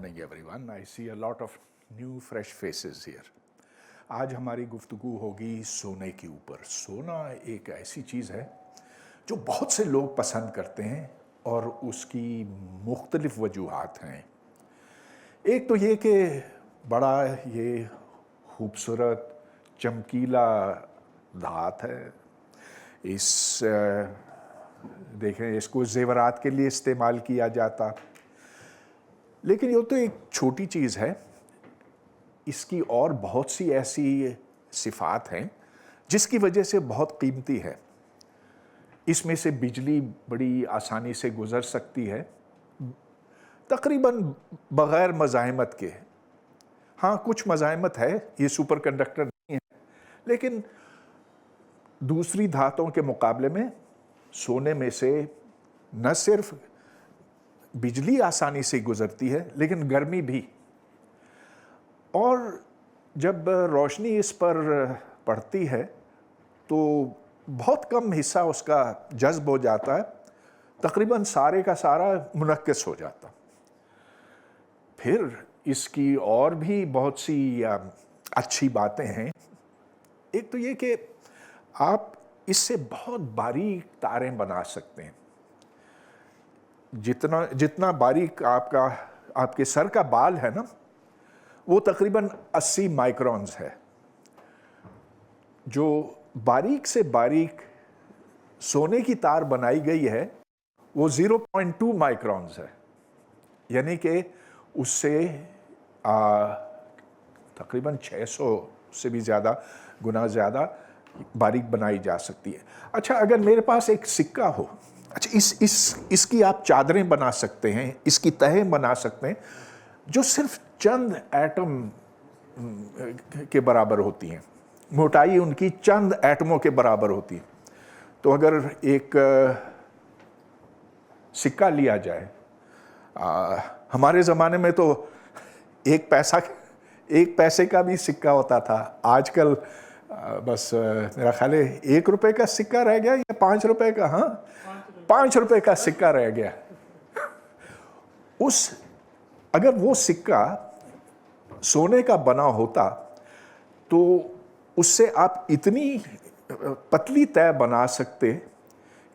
morning everyone. I see a lot of new fresh faces here. आज हमारी गुफ्तगू होगी सोने के ऊपर। सोना एक ऐसी चीज़ है जो बहुत से लोग पसंद करते हैं और उसकी मुख्तलिफ वजूहात हैं। एक तो ये कि बड़ा ये खूबसूरत चमकीला धात है। देखें, इसको ज़ेवरात के लिए इस्तेमाल किया जाता, लेकिन ये तो एक छोटी चीज़ है। इसकी और बहुत सी ऐसी सिफ़ात हैं जिसकी वजह से बहुत कीमती है। इसमें से बिजली बड़ी आसानी से गुज़र सकती है, तकरीबन बग़ैर मज़ाहमत के। हाँ, कुछ मज़ाहमत है, ये सुपर कंडक्टर नहीं है, लेकिन दूसरी धातों के मुकाबले में सोने में से न सिर्फ बिजली आसानी से गुजरती है, लेकिन गर्मी भी। और जब रोशनी इस पर पड़ती है तो बहुत कम हिस्सा उसका जज्ब हो जाता है, तकरीबन सारे का सारा मुनक्किस हो जाता। फिर इसकी और भी बहुत सी अच्छी बातें हैं। एक तो ये कि आप इससे बहुत बारीक तारें बना सकते हैं। जितना बारीक आपके सर का बाल है ना, वो तकरीबन 80 माइक्रोन्स है। जो बारीक से बारीक सोने की तार बनाई गई है वो 0.2 माइक्रोन्स है, यानी कि उससे तकरीबन 600 से भी ज़्यादा गुना ज़्यादा बारीक बनाई जा सकती है। अच्छा, अगर मेरे पास एक सिक्का हो, अच्छा इसकी आप चादरें बना सकते हैं, इसकी तहें बना सकते हैं जो सिर्फ चंद एटम के बराबर होती हैं, मोटाई उनकी चंद एटमों के बराबर होती है। तो अगर एक सिक्का लिया जाए, हमारे ज़माने में तो एक पैसे का भी सिक्का होता था। आजकल बस मेरा ख्याल है 1 रुपए का सिक्का रह गया या 5 रुपए का। हाँ, 5 रुपए का सिक्का रह गया। अगर वो सिक्का सोने का बना होता तो उससे आप इतनी पतली तय बना सकते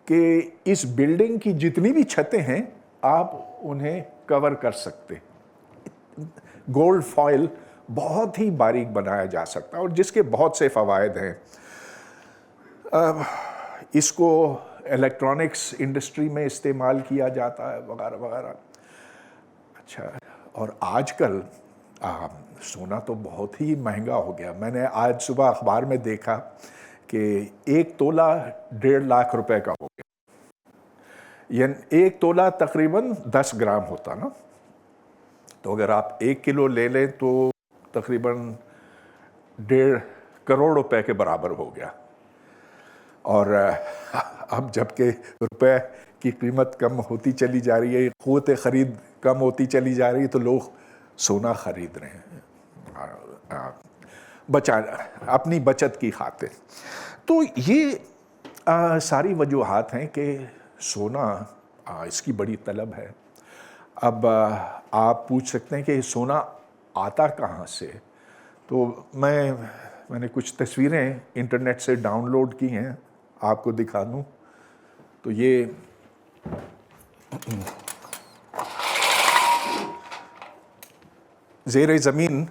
कि इस बिल्डिंग की जितनी भी छतें हैं आप उन्हें कवर कर सकते। गोल्ड फॉयल बहुत ही बारीक बनाया जा सकता है और जिसके बहुत से फ़वायद हैं। इसको इलेक्ट्रॉनिक्स इंडस्ट्री में इस्तेमाल किया जाता है वगैरह वगैरह। अच्छा, और आजकल सोना तो बहुत ही महंगा हो गया। मैंने आज सुबह अखबार में देखा कि 1 तोला 1.5 लाख रुपए का हो गया। यानी 1 तोला तकरीबन 10 ग्राम होता ना, तो अगर आप 1 किलो ले लें तो तकरीबन 1.5 करोड़ रुपए के बराबर हो गया। और अब जबकि रुपए की कीमत कम होती चली जा रही है, क़ुव्वत ख़रीद कम होती चली जा रही है, तो लोग सोना ख़रीद रहे हैं अपनी बचत की खातिर। तो ये सारी वजूहात हैं कि सोना इसकी बड़ी तलब है। अब आप पूछ सकते हैं कि सोना आता कहाँ से। तो मैंने कुछ तस्वीरें इंटरनेट से डाउनलोड की हैं, आपको दिखा दूँ। तो ये ज़ेरे ज़मीन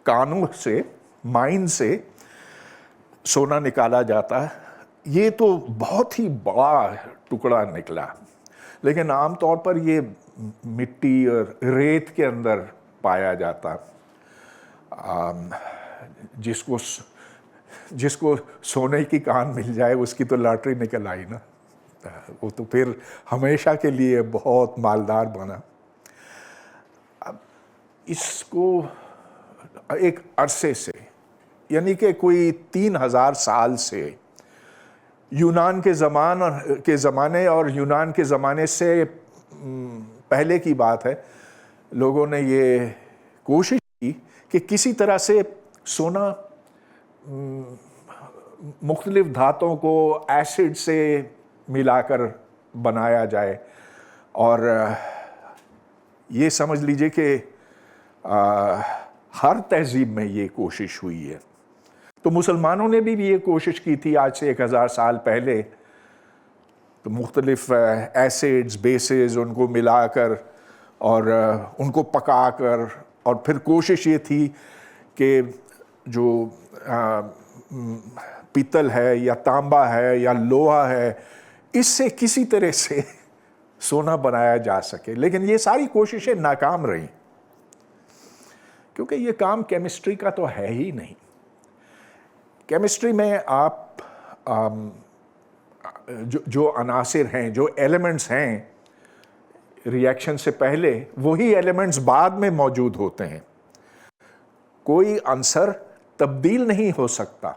कानों से, माइन से सोना निकाला जाता है। ये तो बहुत ही बड़ा टुकड़ा निकला, लेकिन आमतौर पर ये मिट्टी और रेत के अंदर पाया जाता। जिसको सोने की कान मिल जाए उसकी तो लॉटरी निकल आई ना, वो तो फिर हमेशा के लिए बहुत मालदार बना। अब इसको एक अरसे से, यानी कि कोई 3000 साल से, यूनान के ज़माने और यूनान के ज़माने से पहले की बात है, लोगों ने ये कोशिश की कि किसी तरह से सोना मुख्तलिफ धातों को एसिड से मिलाकर बनाया जाए। और ये समझ लीजिए कि हर तहजीब में ये कोशिश हुई है। तो मुसलमानों ने भी ये कोशिश की थी आज से 1000 साल पहले, तो मुख्तलिफ एसिड्स बेसिस उनको मिलाकर और उनको पकाकर, और फिर कोशिश ये थी कि जो पीतल है या तांबा है या लोहा है, इससे किसी तरह से सोना बनाया जा सके। लेकिन ये सारी कोशिशें नाकाम रहीं, क्योंकि ये काम केमिस्ट्री का तो है ही नहीं। केमिस्ट्री में आप जो अनासिर हैं, जो एलिमेंट्स हैं रिएक्शन से पहले, वही एलिमेंट्स बाद में मौजूद होते हैं। कोई आंसर तब्दील नहीं हो सकता,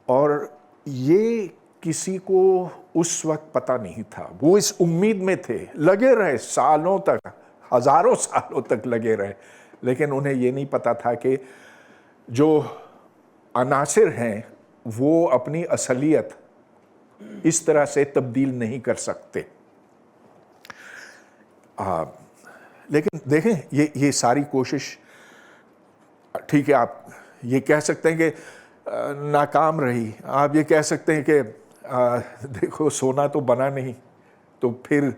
और ये किसी को उस वक्त पता नहीं था। वो इस उम्मीद में थे, लगे रहे सालों तक, हजारों सालों तक लगे रहे, लेकिन उन्हें ये नहीं पता था कि जो अनासिर हैं वो अपनी असलियत इस तरह से तब्दील नहीं कर सकते। लेकिन देखें, ये सारी कोशिश, ठीक है, आप ये कह सकते हैं कि नाकाम रही, आप ये कह सकते हैं कि देखो सोना तो बना नहीं, तो फिर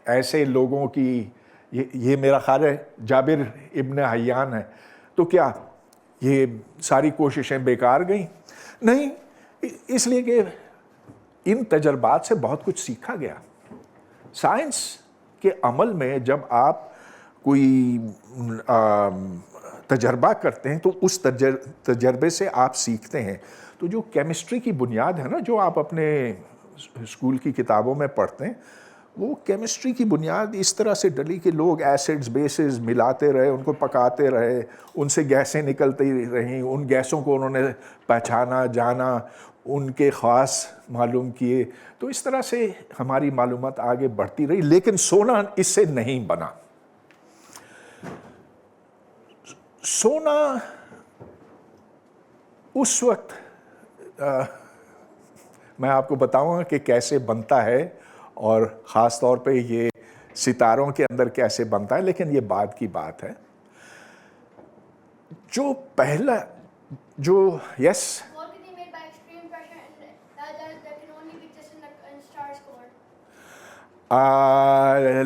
ऐसे लोगों की, ये मेरा ख्याल है जाबिर इब्न हय्यान है, तो क्या ये सारी कोशिशें बेकार गईं? नहीं, इसलिए कि इन तजर्बात से बहुत कुछ सीखा गया। साइंस के अमल में जब आप कोई तजर्बा करते हैं तो उस तजर्बे से आप सीखते हैं। तो जो केमिस्ट्री की बुनियाद है ना, जो आप अपने स्कूल की किताबों में पढ़ते हैं, वो केमिस्ट्री की बुनियाद इस तरह से डली कि लोग एसिड्स बेसिस मिलाते रहे, उनको पकाते रहे, उनसे गैसें निकलती रहीं, उन गैसों को उन्होंने पहचाना, जाना, उनके ख़ास मालूम किए। तो इस तरह से हमारी मालूमात आगे बढ़ती रही, लेकिन सोना इससे नहीं बना। सोना उस वक्त मैं आपको बताऊंगा कि कैसे बनता है, और ख़ास तौर पे ये सितारों के अंदर कैसे बनता है, लेकिन ये बाद की बात है। जो पहला जो yes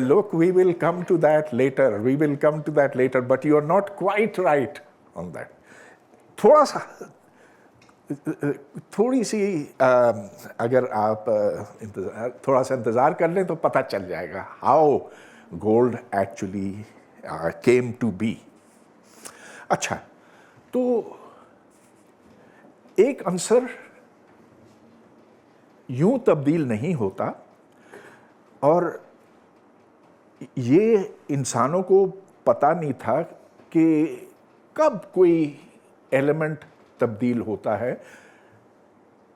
look, we will come to that later. We will come to that later, but you are not quite right on that. थोड़ी सी अगर आप थोड़ा सा इंतज़ार कर लें तो पता चल जाएगा how gold actually came to be. अच्छा, तो एक आंसर यूं तब्दील नहीं होता, और ये इंसानों को पता नहीं था कि कब कोई एलिमेंट तब्दील होता है।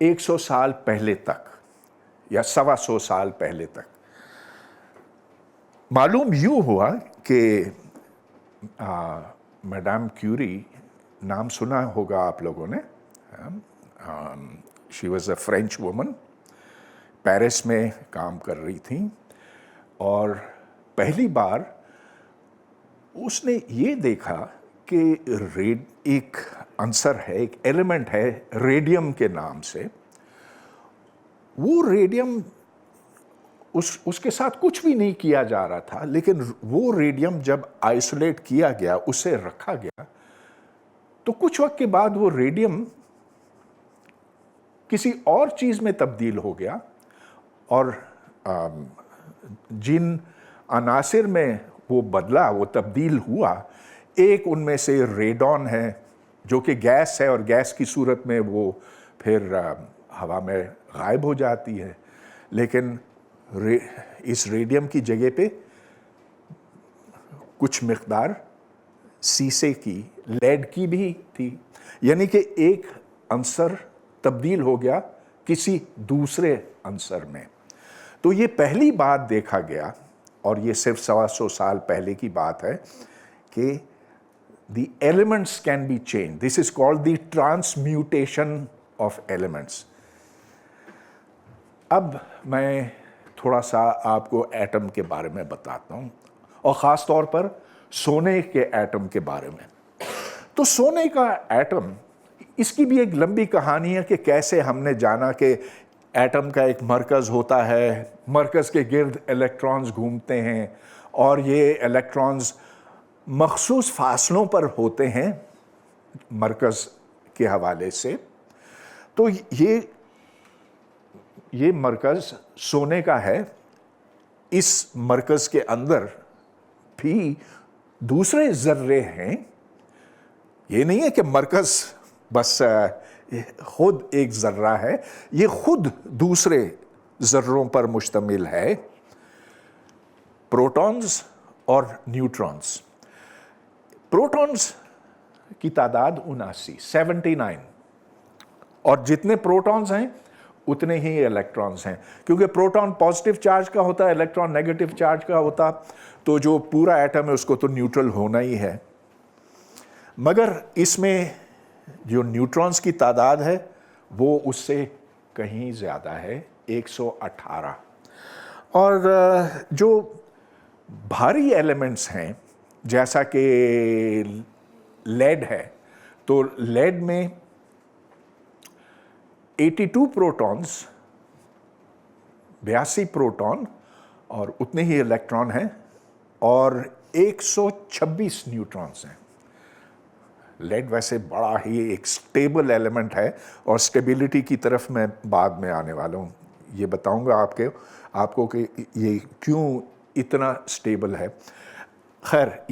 100 साल पहले तक या 125 साल पहले तक मालूम यूं हुआ कि मैडम क्यूरी, नाम सुना होगा आप लोगों ने, she was a French woman, Paris में काम कर रही थी, और पहली बार उसने ये देखा कि एक आंसर है, एक एलिमेंट है रेडियम के नाम से। वो रेडियम उसके साथ कुछ भी नहीं किया जा रहा था, लेकिन वो रेडियम जब आइसोलेट किया गया, उसे रखा गया, तो कुछ वक्त के बाद वो रेडियम किसी और चीज में तब्दील हो गया, और जिन अनासिर में वो बदला, वो तब्दील हुआ, एक उनमें से रेडॉन है जो कि गैस है, और गैस की सूरत में वो फिर हवा में गायब हो जाती है। लेकिन इस रेडियम की जगह पे कुछ मिक़दार सीसे की, लेड की भी थी, यानी कि एक आंसर तब्दील हो गया किसी दूसरे आंसर में। तो ये पहली बात देखा गया, और ये सिर्फ 125 साल पहले की बात है, कि the elements can be changed. This is called the transmutation of elements. अब मैं थोड़ा सा आपको एटम के बारे में बताता हूँ, और ख़ास तौर पर सोने के एटम के बारे में। तो सोने का एटम, इसकी भी एक लंबी कहानी है कि कैसे हमने जाना कि एटम का एक मरकज़ होता है, मरकज़ के गिर्द इलेक्ट्रॉन्स घूमते हैं और ये इलेक्ट्रॉन्स मखसूस फासलों पर होते हैं मरकज़ के हवाले से। तो ये मरकज़ सोने का है। इस मरकज़ के अंदर भी दूसरे ज़र्रे हैं। ये नहीं है कि मरकज़ बस खुद एक ज़र्रा है, ये खुद दूसरे ज़र्रों पर मुश्तमिल है, प्रोटॉन्स और न्यूट्रॉन्स। प्रोटॉन्स की तादाद 79 और जितने प्रोटॉन्स हैं उतने ही इलेक्ट्रॉन्स हैं, क्योंकि प्रोटॉन पॉजिटिव चार्ज का होता है, इलेक्ट्रॉन नेगेटिव चार्ज का होता, तो जो पूरा एटम है उसको तो न्यूट्रल होना ही है। मगर इसमें जो न्यूट्रॉन्स की तादाद है वो उससे कहीं ज़्यादा है, 118। और जो भारी एलिमेंट्स हैं जैसा कि लेड है, तो लेड में 82 प्रोटॉन्स, 82 प्रोटॉन और उतने ही इलेक्ट्रॉन हैं और 126 न्यूट्रॉन्स हैं। लेड वैसे बड़ा ही एक स्टेबल एलिमेंट है और स्टेबिलिटी की तरफ मैं बाद में आने वाला हूँ, ये बताऊंगा आपको कि ये क्यों इतना स्टेबल है। खैर,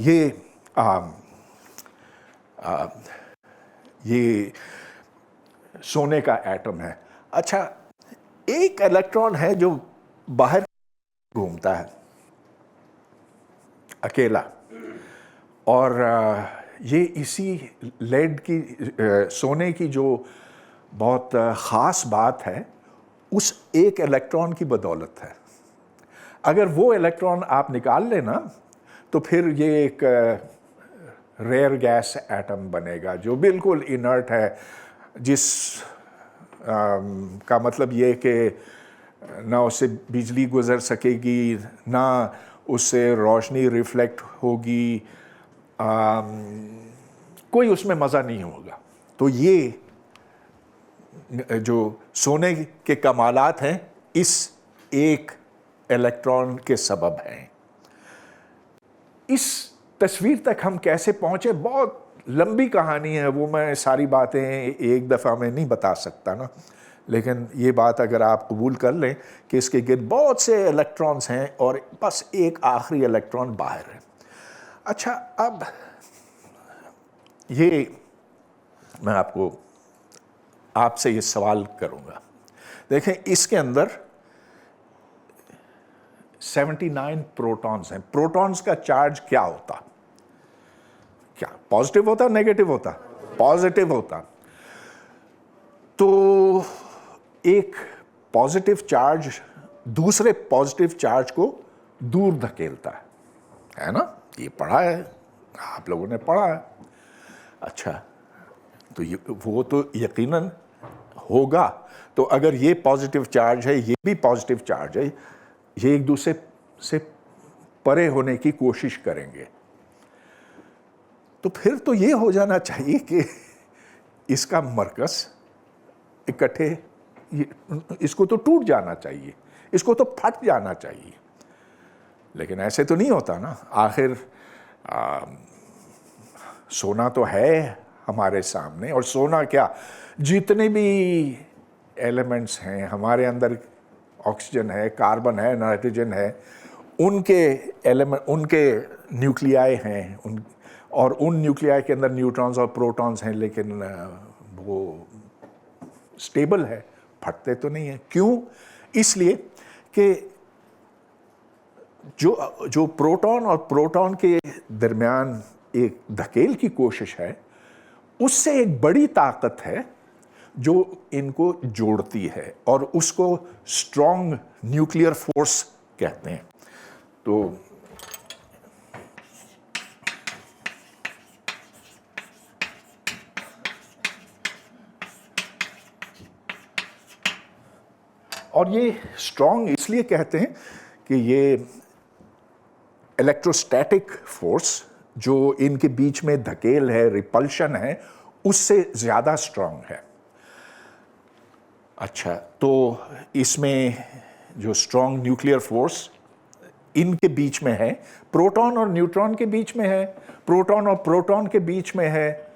ये सोने का एटम है। अच्छा, एक इलेक्ट्रॉन है जो बाहर घूमता है अकेला, और ये इसी लेड की, सोने की जो बहुत ख़ास बात है उस एक इलेक्ट्रॉन की बदौलत है। अगर वो इलेक्ट्रॉन आप निकाल लेना तो फिर ये एक रेयर गैस एटम बनेगा जो बिल्कुल इनर्ट है, जिस का मतलब ये कि ना उससे बिजली गुजर सकेगी, ना उससे रोशनी रिफ्लेक्ट होगी, कोई उसमें मज़ा नहीं होगा। तो ये जो सोने के कमालात हैं इस एक इलेक्ट्रॉन के सबब हैं। इस तस्वीर तक हम कैसे पहुंचे, बहुत लंबी कहानी है, वो मैं सारी बातें एक दफ़ा में नहीं बता सकता ना, लेकिन ये बात अगर आप कबूल कर लें कि इसके गिर्द बहुत से इलेक्ट्रॉन्स हैं और बस एक आखिरी इलेक्ट्रॉन बाहर है। अच्छा, अब ये मैं आपसे ये सवाल करूंगा। देखें, इसके अंदर 79 प्रोटॉन्स हैं। प्रोटॉन्स का चार्ज क्या होता? क्या पॉजिटिव होता, नेगेटिव होता? पॉजिटिव होता। तो एक पॉजिटिव चार्ज दूसरे पॉजिटिव चार्ज को दूर धकेलता है ना? ये पढ़ा है, आप लोगों ने पढ़ा है। अच्छा, तो वो तो यकीनन होगा। तो अगर ये पॉजिटिव चार्ज है, ये भी पॉजिटिव चार्ज है, ये एक दूसरे से परे होने की कोशिश करेंगे, तो फिर तो ये हो जाना चाहिए कि इसका मरकज़ इकट्ठे, इसको तो टूट जाना चाहिए, इसको तो फट जाना चाहिए। लेकिन ऐसे तो नहीं होता ना। आखिर सोना तो है हमारे सामने, और सोना क्या, जितने भी एलिमेंट्स हैं हमारे अंदर, ऑक्सीजन है, कार्बन है, नाइट्रोजन है, उनके एलिमेंट, उनके न्यूक्लियाई हैं, और उन न्यूक्लियाई के अंदर न्यूट्रॉन्स और प्रोटॉन्स हैं, लेकिन वो स्टेबल है, फटते तो नहीं है। क्यों? इसलिए कि जो प्रोटॉन और प्रोटॉन के दरमियान एक धकेल की कोशिश है, उससे एक बड़ी ताकत है जो इनको जोड़ती है, और उसको स्ट्रॉन्ग न्यूक्लियर फोर्स कहते हैं। तो और ये स्ट्रॉन्ग इसलिए कहते हैं कि ये इलेक्ट्रोस्टैटिक फोर्स जो इनके बीच में धकेल है, रिपल्शन है, उससे ज़्यादा स्ट्रांग है। अच्छा, तो इसमें जो स्ट्रांग न्यूक्लियर फोर्स इनके बीच में है, प्रोटॉन और न्यूट्रॉन के बीच में है, प्रोटॉन और प्रोटॉन के बीच में है,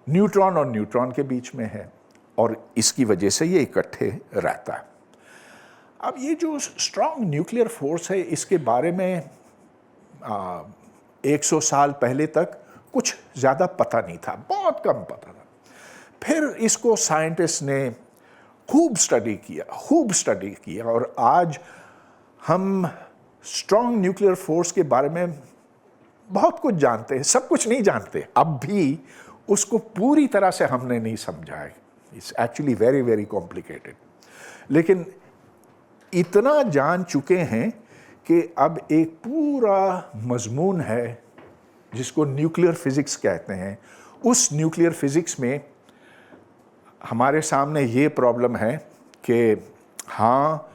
न्यूट्रॉन और न्यूट्रॉन के बीच में है, और इसकी वजह से ये इकट्ठे रहता है। अब ये जो स्ट्रांग न्यूक्लियर फोर्स है, इसके बारे में 100 साल पहले तक कुछ ज़्यादा पता नहीं था, बहुत कम पता था। फिर इसको साइंटिस्ट ने खूब स्टडी किया, और आज हम स्ट्रांग न्यूक्लियर फोर्स के बारे में बहुत कुछ जानते हैं, सब कुछ नहीं जानते, अब भी उसको पूरी तरह से हमने नहीं समझा है। It's actually very very complicated, लेकिन इतना जान चुके हैं कि अब एक पूरा मजमून है जिसको न्यूक्लियर फिजिक्स कहते हैं। उस न्यूक्लियर फिजिक्स में हमारे सामने ये प्रॉब्लम है कि हाँ,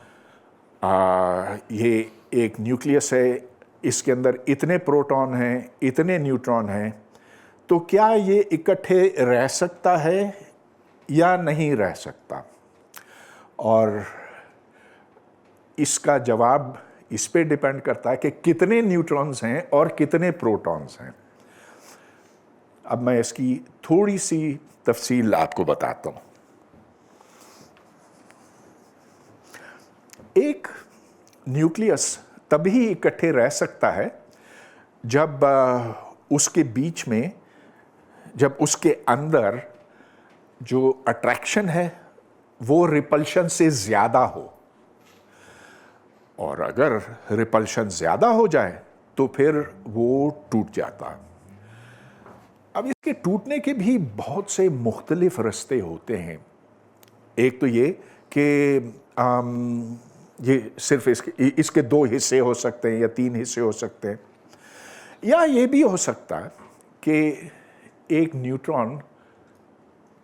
ये एक न्यूक्लियस है, इसके अंदर इतने प्रोटॉन हैं, इतने न्यूट्रॉन हैं, तो क्या ये इकट्ठे रह सकता है या नहीं रह सकता? और इसका जवाब इस पे डिपेंड करता है कि कितने न्यूट्रॉन्स हैं और कितने प्रोटॉन्स हैं। अब मैं इसकी थोड़ी सी तफसील आपको बताता हूँ। एक न्यूक्लियस तभी इकट्ठे रह सकता है जब उसके बीच में, जब उसके अंदर जो अट्रैक्शन है वो रिपल्शन से ज़्यादा हो, और अगर रिपल्शन ज़्यादा हो जाए तो फिर वो टूट जाता है। अब इसके टूटने के भी बहुत से मुख्तलिफ रास्ते होते हैं। एक तो ये कि ये सिर्फ इसके 2 हिस्से हो सकते हैं या 3 हिस्से हो सकते हैं, या ये भी हो सकता है कि एक न्यूट्रॉन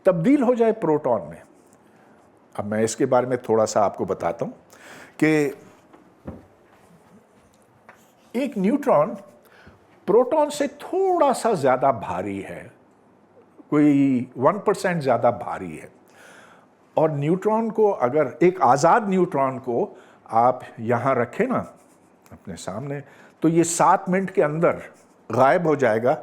तब्दील हो जाए प्रोटॉन में। अब मैं इसके बारे में थोड़ा सा आपको बताता हूँ कि एक न्यूट्रॉन प्रोटॉन से थोड़ा सा ज़्यादा भारी है, कोई 1% ज़्यादा भारी है, और न्यूट्रॉन को, अगर एक आज़ाद न्यूट्रॉन को आप यहाँ रखें ना अपने सामने, तो ये 7 मिनट के अंदर गायब हो जाएगा,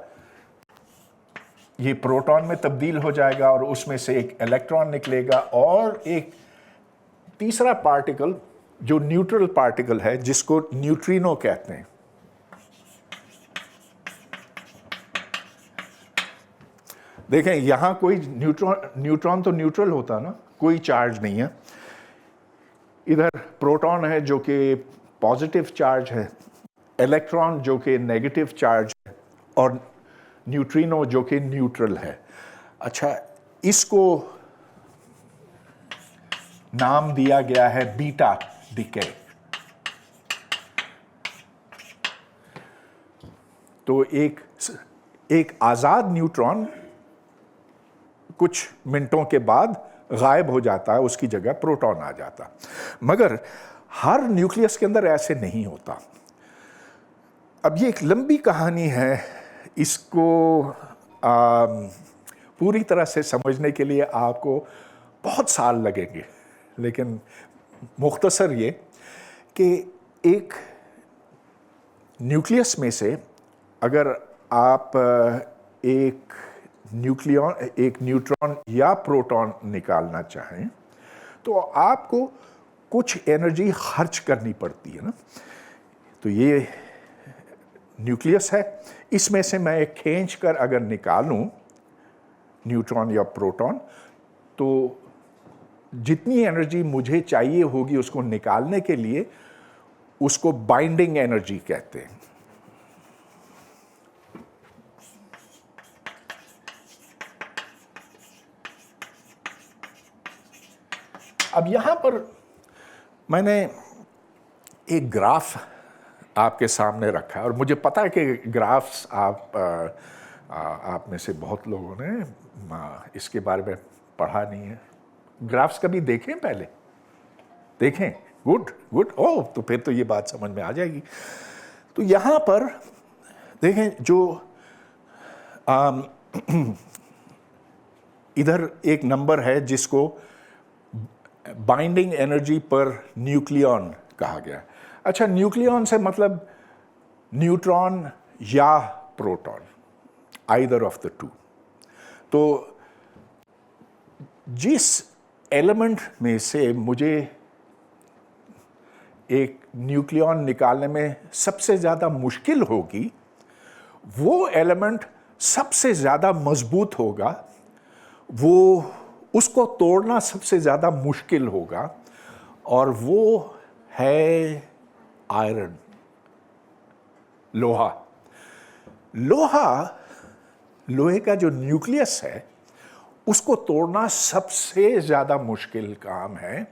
ये प्रोटॉन में तब्दील हो जाएगा, और उसमें से एक इलेक्ट्रॉन निकलेगा, और एक तीसरा पार्टिकल जो न्यूट्रल पार्टिकल है, जिसको न्यूट्रिनो कहते हैं। देखें, यहाँ कोई न्यूट्रॉन तो न्यूट्रल होता है ना, कोई चार्ज नहीं है। इधर प्रोटॉन है जो कि पॉजिटिव चार्ज है, इलेक्ट्रॉन जो कि नेगेटिव चार्ज है, और न्यूट्रिनो जो कि न्यूट्रल है। अच्छा, इसको नाम दिया गया है बीटा डिके। तो एक आज़ाद न्यूट्रॉन कुछ मिनटों के बाद गायब हो जाता है, उसकी जगह प्रोटॉन आ जाता। मगर हर न्यूक्लियस के अंदर ऐसे नहीं होता। अब ये एक लंबी कहानी है, इसको पूरी तरह से समझने के लिए आपको बहुत साल लगेंगे, लेकिन मुख्तसर ये कि एक न्यूक्लियस में से अगर आप एक न्यूट्रॉन या प्रोटॉन निकालना चाहें तो आपको कुछ एनर्जी खर्च करनी पड़ती है ना। तो ये न्यूक्लियस है, इसमें से मैं एक खींच कर अगर निकालूं न्यूट्रॉन या प्रोटॉन, तो जितनी एनर्जी मुझे चाहिए होगी उसको निकालने के लिए, उसको बाइंडिंग एनर्जी कहते हैं। अब यहां पर मैंने एक ग्राफ आपके सामने रखा है, और मुझे पता है कि ग्राफ्स आप में से बहुत लोगों ने इसके बारे में पढ़ा नहीं है। ग्राफ्स कभी देखें? पहले देखें? Good good. ओह, तो फिर तो ये बात समझ में आ जाएगी। तो यहाँ पर देखें, जो आम, इधर एक नंबर है जिसको बाइंडिंग एनर्जी पर न्यूक्लियॉन कहा गया। अच्छा, न्यूक्लियॉन से मतलब न्यूट्रॉन या proton, either of the two. तो जिस एलिमेंट में से मुझे एक न्यूक्लियॉन निकालने में सबसे ज़्यादा मुश्किल होगी, वो एलिमेंट सबसे ज़्यादा मजबूत होगा, वो उसको तोड़ना सबसे ज़्यादा मुश्किल होगा, और वो है आयरन, लोहा। लोहे का जो न्यूक्लियस है उसको तोड़ना सबसे ज़्यादा मुश्किल काम है,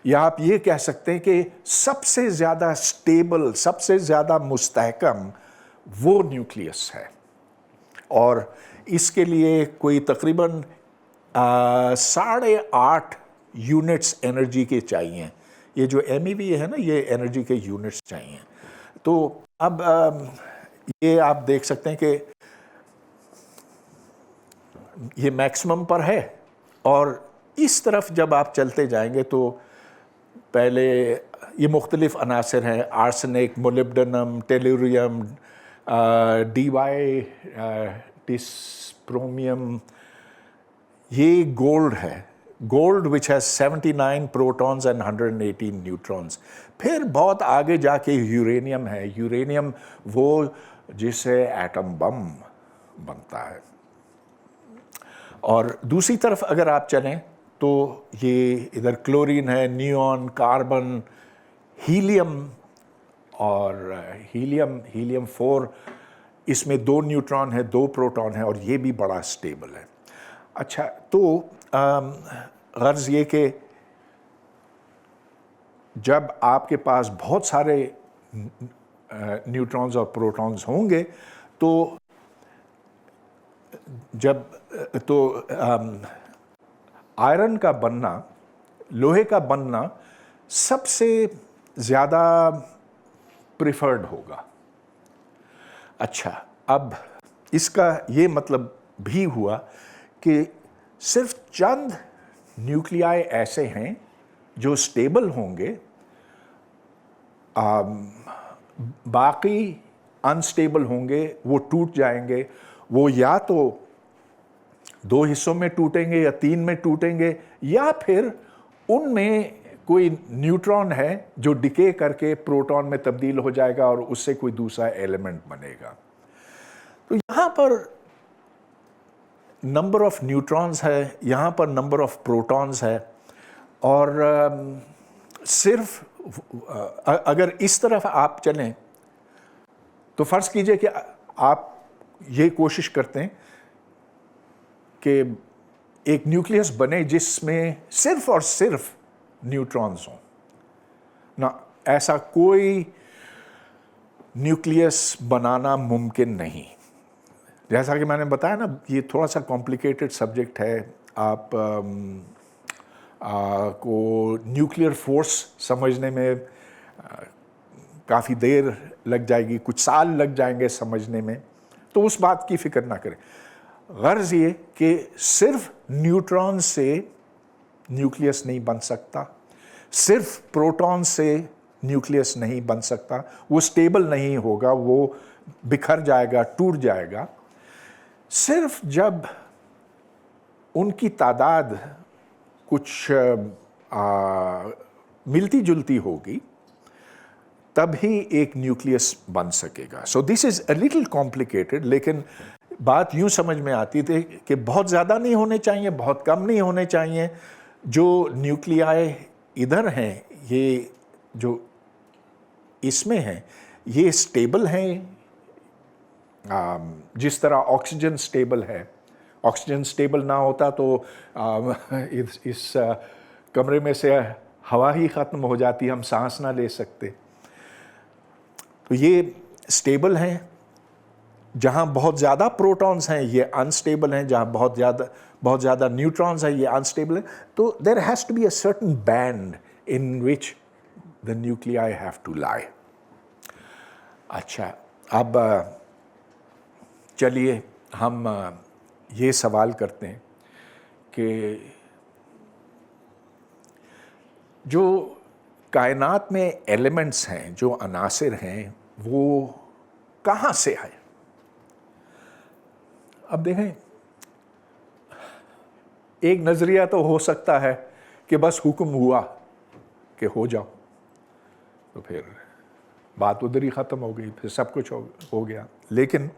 या आप ये कह सकते हैं कि सबसे ज़्यादा स्टेबल, सबसे ज़्यादा मुस्तहकम वो न्यूक्लियस है। और इसके लिए कोई तकरीबन 8.5 यूनिट्स एनर्जी के चाहिए। ये जो MeV है ना, ये एनर्जी के यूनिट्स चाहिए। तो अब ये आप देख सकते हैं कि ये मैक्सिमम पर है, और इस तरफ जब आप चलते जाएंगे तो पहले ये मुख्तलिफ अनासर हैं, आर्सेनिक, मोलिब्डेनम, टेलुरियम, डिस्प्रोमियम, ये गोल्ड है, gold which has 79 protons and 118 neutrons. फिर बहुत आगे जाके यूरेनियम है, यूरेनियम वो जिससे एटम बम बनता है। और दूसरी तरफ अगर आप चलें तो ये इधर क्लोरीन है, नियॉन, कार्बन, हीलियम, और हीलियम 4, इसमें 2 न्यूट्रॉन है, 2 प्रोटॉन है, और ये भी बड़ा स्टेबल है। अच्छा, तो गर्ज ये कि जब आपके पास बहुत सारे न्यूट्रॉन्स और प्रोटॉन्स होंगे तो आयरन का बनना, लोहे का बनना सबसे ज़्यादा प्रिफर्ड होगा। अच्छा, अब इसका ये मतलब भी हुआ कि सिर्फ चंद न्यूक्लियाई ऐसे हैं जो स्टेबल होंगे, बाकी अनस्टेबल होंगे, वो टूट जाएंगे। वो या तो 2 हिस्सों में टूटेंगे या 3 में टूटेंगे, या फिर उनमें कोई न्यूट्रॉन है जो डिके करके प्रोटॉन में तब्दील हो जाएगा और उससे कोई दूसरा एलिमेंट बनेगा। तो यहाँ पर नंबर ऑफ न्यूट्रॉन्स है, यहाँ पर नंबर ऑफ प्रोटॉन्स है, और सिर्फ अगर इस तरफ आप चलें तो फर्ज कीजिए कि आप ये कोशिश करते हैं कि एक न्यूक्लियस बने जिसमें सिर्फ और सिर्फ न्यूट्रॉन्स हों ना, ऐसा कोई न्यूक्लियस बनाना मुमकिन नहीं। जैसा कि मैंने बताया ना, ये थोड़ा सा कॉम्प्लिकेटेड सब्जेक्ट है। आप को न्यूक्लियर फोर्स समझने में काफ़ी देर लग जाएगी, कुछ साल लग जाएंगे समझने में, तो उस बात की फिक्र ना करें। गर्ज ये कि सिर्फ न्यूट्रॉन से न्यूक्लियस नहीं बन सकता, सिर्फ प्रोटॉन से न्यूक्लियस नहीं बन सकता, वो स्टेबल नहीं होगा, वो बिखर जाएगा, टूट जाएगा। सिर्फ जब उनकी तादाद कुछ मिलती जुलती होगी तभी एक न्यूक्लियस बन सकेगा। So this is a little complicated, लेकिन बात यूँ समझ में आती थी कि बहुत ज़्यादा नहीं होने चाहिए, बहुत कम नहीं होने चाहिए। जो न्यूक्लियाई इधर हैं, ये जो इसमें हैं, ये स्टेबल हैं, जिस तरह ऑक्सीजन स्टेबल है। ऑक्सीजन स्टेबल ना होता तो इस कमरे में से हवा ही ख़त्म हो जाती, हम सांस ना ले सकते। तो ये स्टेबल हैं। जहाँ बहुत ज़्यादा प्रोटॉन्स हैं ये अनस्टेबल हैं, जहाँ बहुत ज़्यादा न्यूट्रॉन्स हैं ये अनस्टेबल हैं। तो there has to be a certain band in which the nuclei have to lie. अच्छा, अब चलिए हम ये सवाल करते हैं कि जो कायनात में एलिमेंट्स हैं, जो अनासिर हैं, वो कहाँ से आए। अब देखें, एक नज़रिया तो हो सकता है कि बस हुक्म हुआ कि हो जाओ, तो फिर बात उधर ही ख़त्म हो गई, फिर सब कुछ हो गया। लेकिन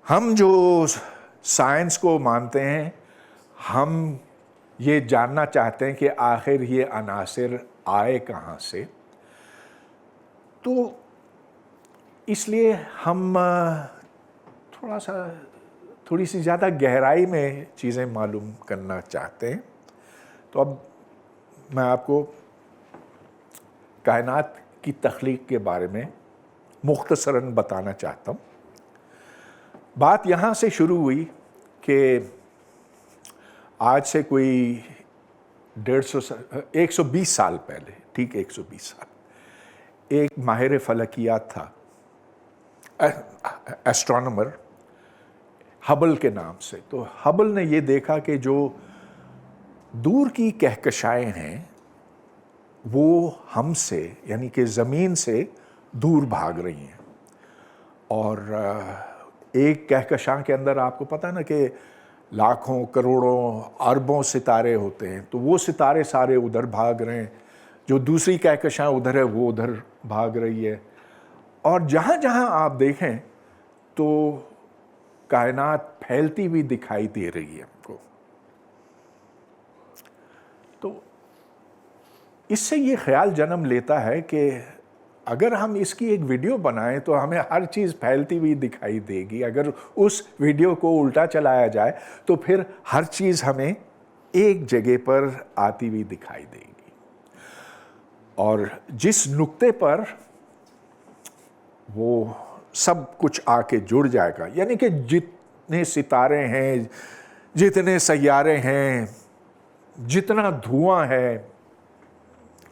हम जो साइंस को मानते हैं, हम ये जानना चाहते हैं कि आखिर ये अनासिर आए कहाँ से। तो इसलिए हम थोड़ी सी ज़्यादा गहराई में चीज़ें मालूम करना चाहते हैं। तो अब मैं आपको कायनात की तख्लीक के बारे में मुख्तसरन बताना चाहता हूँ। बात यहाँ से शुरू हुई कि आज से कोई 120 साल पहले, ठीक 120 साल, एक माहिर फलकियात था, एस्ट्रोनॉमर, हबल के नाम से। तो हबल ने ये देखा कि जो दूर की कहकशाएं हैं वो हमसे, यानी कि ज़मीन से दूर भाग रही हैं। और एक कहकशां के अंदर आपको पता ना कि लाखों करोड़ों अरबों सितारे होते हैं, तो वो सितारे सारे उधर भाग रहे हैं, जो दूसरी कहकशां उधर है वो उधर भाग रही है। और जहाँ जहाँ आप देखें तो कायनात फैलती हुई दिखाई दे रही है हमको। तो इससे ये ख्याल जन्म लेता है कि अगर हम इसकी एक वीडियो बनाएं तो हमें हर चीज़ फैलती हुई दिखाई देगी। अगर उस वीडियो को उल्टा चलाया जाए तो फिर हर चीज़ हमें एक जगह पर आती हुई दिखाई देगी। और जिस नुक्ते पर वो सब कुछ आके जुड़ जाएगा, यानी कि जितने सितारे हैं, जितने सैयारे हैं, जितना धुआं है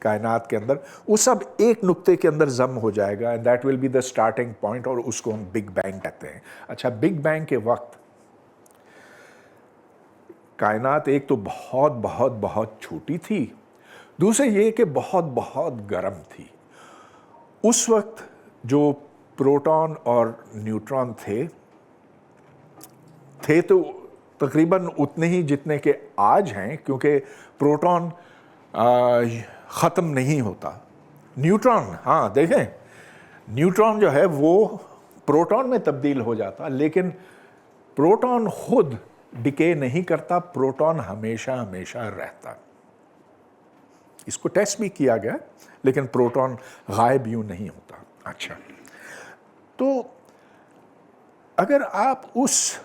कायनात के अंदर, वो सब एक नुक्ते के अंदर जम हो जाएगा। And that will be the starting point, और उसको हम बिग बैंग कहते हैं। अच्छा, बिग बैंग के वक्त कायनात एक तो बहुत बहुत बहुत छोटी थी, दूसरे ये कि बहुत बहुत गर्म थी। उस वक्त जो प्रोटॉन और न्यूट्रॉन थे तो तकरीबन उतने ही जितने के आज हैं, क्योंकि प्रोटॉन ख़त्म नहीं होता। न्यूट्रॉन, हाँ देखें, न्यूट्रॉन जो है वो प्रोटॉन में तब्दील हो जाता, लेकिन प्रोटॉन खुद डिके नहीं करता, प्रोटॉन हमेशा हमेशा रहता। इसको टेस्ट भी किया गया, लेकिन प्रोटॉन गायब यूं नहीं होता। अच्छा, तो अगर आप उस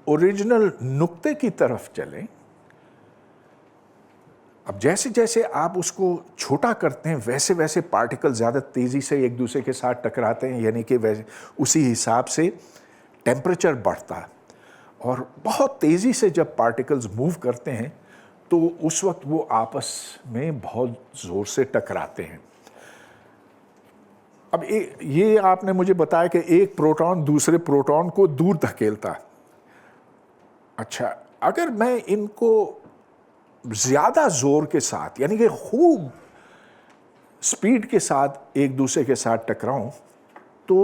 ओरिजिनल नुक्ते की तरफ चलें, अब जैसे जैसे आप उसको छोटा करते हैं वैसे वैसे पार्टिकल ज़्यादा तेज़ी से एक दूसरे के साथ टकराते हैं, यानी कि वैसे उसी हिसाब से टेम्परेचर बढ़ता है। और बहुत तेज़ी से जब पार्टिकल्स मूव करते हैं तो उस वक्त वो आपस में बहुत ज़ोर से टकराते हैं। अब ये आपने मुझे बताया कि एक प्रोटॉन दूसरे प्रोटॉन को दूर धकेलता है। अच्छा, अगर मैं इनको ज़्यादा ज़ोर के साथ, यानी कि खूब स्पीड के साथ एक दूसरे के साथ टकराऊं, तो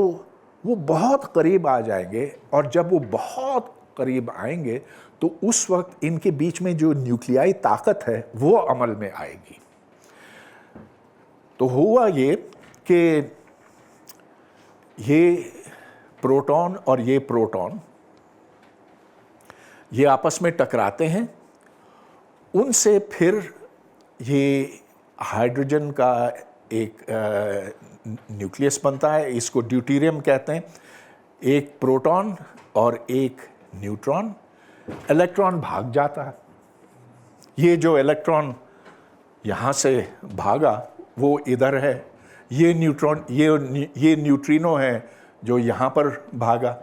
वो बहुत करीब आ जाएंगे। और जब वो बहुत करीब आएंगे तो उस वक्त इनके बीच में जो न्यूक्लियाई ताकत है वो अमल में आएगी। तो हुआ ये कि ये प्रोटॉन और ये प्रोटॉन ये आपस में टकराते हैं, उनसे फिर ये हाइड्रोजन का एक न्यूक्लियस बनता है, इसको ड्यूटेरियम कहते हैं। एक प्रोटॉन और एक न्यूट्रॉन, इलेक्ट्रॉन भाग जाता है। ये जो इलेक्ट्रॉन यहाँ से भागा वो इधर है, ये न्यूट्रॉन ये न्यूट्रिनो है जो यहाँ पर भागा।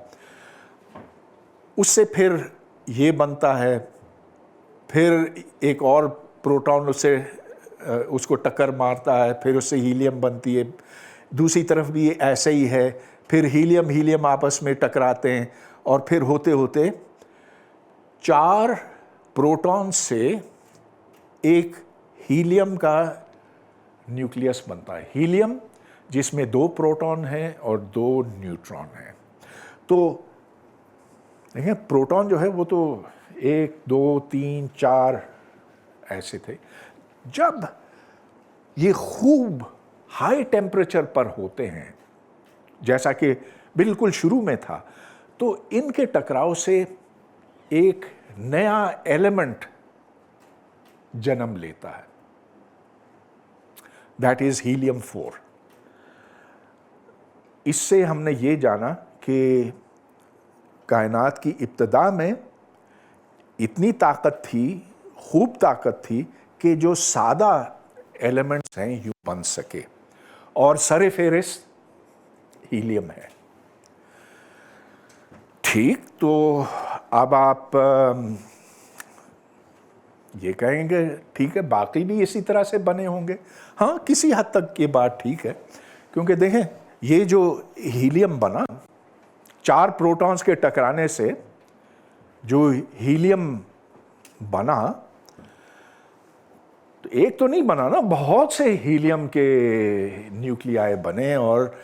उससे फिर ये बनता है, फिर एक और प्रोटॉन उसको टक्कर मारता है, फिर उससे हीलियम बनती है। दूसरी तरफ भी ऐसे ही है, फिर हीलियम आपस में टकराते हैं और फिर होते होते 4 प्रोटॉन से एक हीलियम का न्यूक्लियस बनता है। हीलियम जिसमें 2 प्रोटॉन हैं और 2 न्यूट्रॉन हैं। तो देखिए प्रोटॉन जो है वो तो 1, 2, 3, 4 ऐसे थे। जब ये खूब हाई टेम्परेचर पर होते हैं, जैसा कि बिल्कुल शुरू में था, तो इनके टकराव से एक नया एलिमेंट जन्म लेता है, दैट इज हीलियम 4। इससे हमने ये जाना कि कायनात की इब्तिदा में इतनी ताकत थी, खूब ताकत थी कि जो सादा एलिमेंट्स हैं यूं बन सके, और सरे फेरिस्त हीलियम है। ठीक, तो अब आप ये कहेंगे ठीक है बाकी भी इसी तरह से बने होंगे। हाँ, किसी हद तक ये बात ठीक है, क्योंकि देखें ये जो हीलियम बना 4 प्रोटॉन्स के टकराने से जो हीलियम बना, तो एक तो नहीं बना ना, बहुत से हीलियम के न्यूक्लियाई बने। और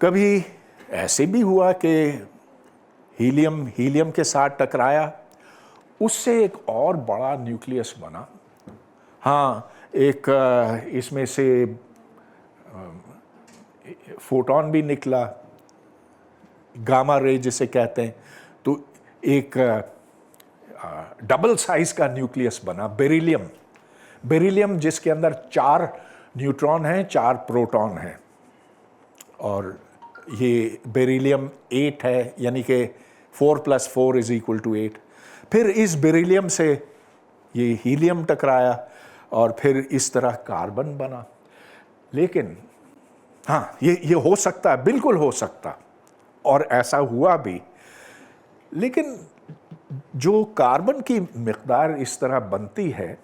कभी ऐसे भी हुआ कि हीलियम के साथ टकराया, उससे एक और बड़ा न्यूक्लियस बना। हाँ, एक इसमें से फोटॉन भी निकला, गामा रे जिसे कहते हैं। तो एक डबल साइज का न्यूक्लियस बना, बेरिलियम जिसके अंदर 4 न्यूट्रॉन हैं, 4 प्रोटॉन हैं। और ये बेरिलियम 8 है, यानी कि 4 + 4 = 8। फिर इस बेरिलियम से ये हीलियम टकराया और फिर इस तरह कार्बन बना। लेकिन हाँ, ये हो सकता है, बिल्कुल हो सकता, और ऐसा हुआ भी। लेकिन जो कार्बन की मिकदार इस तरह बनती है,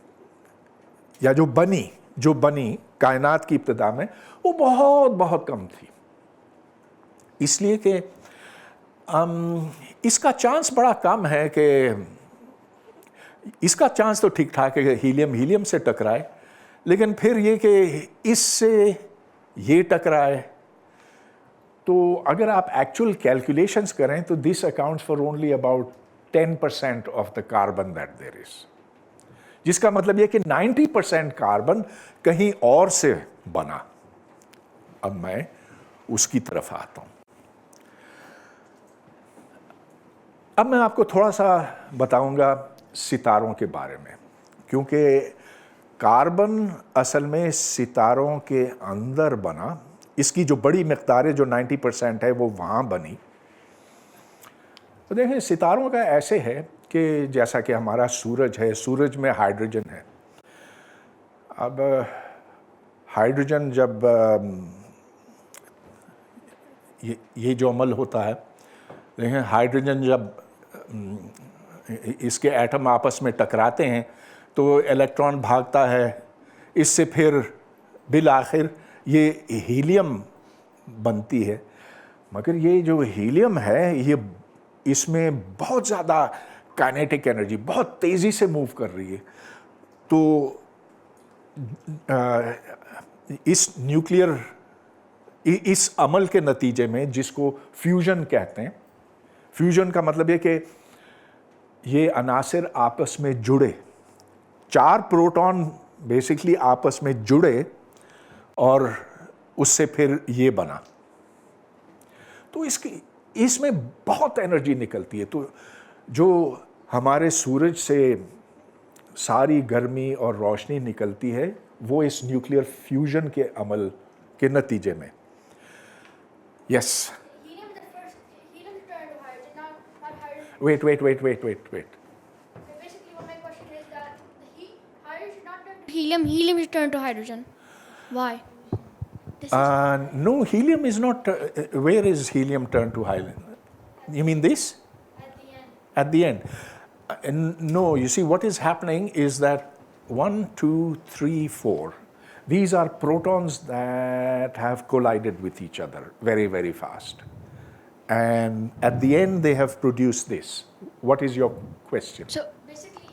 या जो बनी कायनात की इब्तिदा में, वो बहुत बहुत कम थी। इसलिए कि इसका चांस बड़ा कम है कि इसका चांस तो ठीक ठाक है कि हीलियम से टकराए, लेकिन फिर ये कि इससे ये टकराए। तो अगर आप एक्चुअल कैलकुलेशंस करें तो this accounts for only about 10% of the carbon that there is, जिसका मतलब यह कि 90% कार्बन कहीं और से बना। अब मैं उसकी तरफ आता हूं। अब मैं आपको थोड़ा सा बताऊंगा सितारों के बारे में, क्योंकि कार्बन असल में सितारों के अंदर बना। इसकी जो बड़ी मिक़दार है, जो 90% है, वो वहाँ बनी। तो देखें सितारों का ऐसे है कि जैसा कि हमारा सूरज है, सूरज में हाइड्रोजन है। अब हाइड्रोजन जब ये जो अमल होता है, देखें हाइड्रोजन जब इसके एटम आपस में टकराते हैं तो इलेक्ट्रॉन भागता है इससे, फिर बिल आखिर ये हीलियम बनती है। मगर ये जो हीलियम है, ये इसमें बहुत ज़्यादा काइनेटिक एनर्जी, बहुत तेज़ी से मूव कर रही है। तो इस अमल के नतीजे में, जिसको फ्यूजन कहते हैं, फ्यूजन का मतलब है कि ये अनासिर आपस में जुड़े, 4 प्रोटॉन बेसिकली आपस में जुड़े और उससे फिर ये बना। तो इसमें बहुत एनर्जी निकलती है। तो जो हमारे सूरज से सारी गर्मी और रोशनी निकलती है, वो इस न्यूक्लियर फ्यूजन के अमल के नतीजे में। Yes, wait. Basically, what my question is that hydrogen should not turn to helium should turn to hydrogen. Why? No, helium is not. Where is helium turned to helium? You mean this? At the end. At the end. No, you see, what is happening is that 1, 2, 3, 4, these are protons that have collided with each other very, very fast. and at the end they have produced this. What is your question? So basically,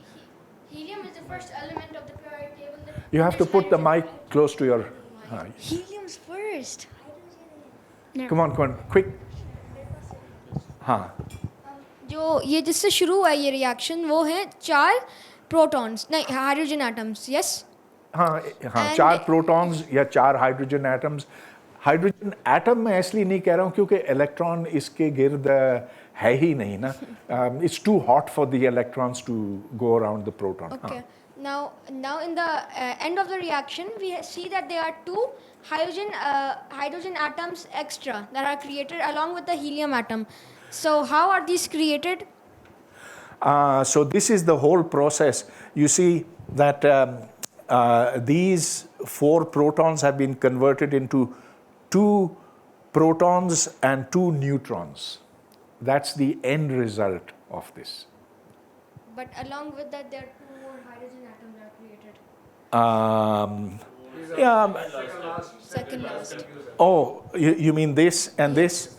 helium is the first element of the periodic table. You have to There's put the hydrogen. mic close to your. Helium's first. Come on, quick. हाँ. जो ये जिससे शुरू हुआ है ये reaction वो है 4 प्रोटॉन्स नहीं हाइड्रोजन एटम्स यस हाँ, And- 4 प्रोटॉन्स या 4 हाइड्रोजन एटम्स. हाइड्रोजन एटम मैं इसलिए नहीं कह रहा हूँ क्योंकि इलेक्ट्रॉन इसके गिर्द है ही नहीं ना. It's too hot for the electrons to go around the proton. Okay. Now in the end of the reaction, we see that there are 2 hydrogen atoms extra that are created along with the helium atom. So how are these created? So this is the whole process. You see that these 4 protons have been converted into 2 protons and 2 neutrons. That's the end result of this. But along with that, there are 2 more hydrogen atoms that are created. Yeah. Second last. Oh, you mean this and this?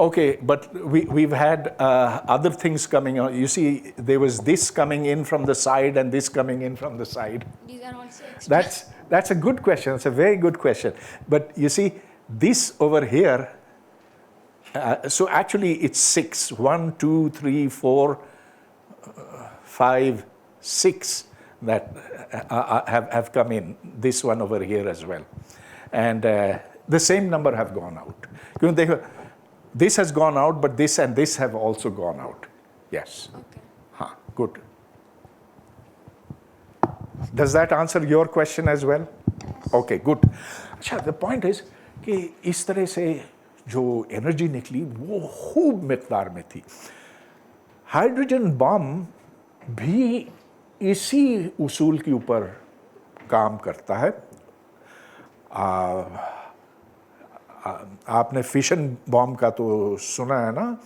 Okay, but we've had other things coming out. You see, there was this coming in from the side and this coming in from the side. These are also extra. That's a good question. It's a very good question. But you see, this over here, so actually it's 6. 1, 2, 3, 4, 5, 6 that have come in. This one over here as well. And the same number have gone out. This has gone out, but this and this have also gone out. Yes. Okay. Good. Does that answer your question as well? Okay, good. अच्छा, the point is कि इस तरह से जो energy निकली वो खूब मिकदार में थी. हाइड्रोजन बम भी इसी उसूल के ऊपर काम करता है. आपने फिशन बॉम्ब का तो सुना है ना.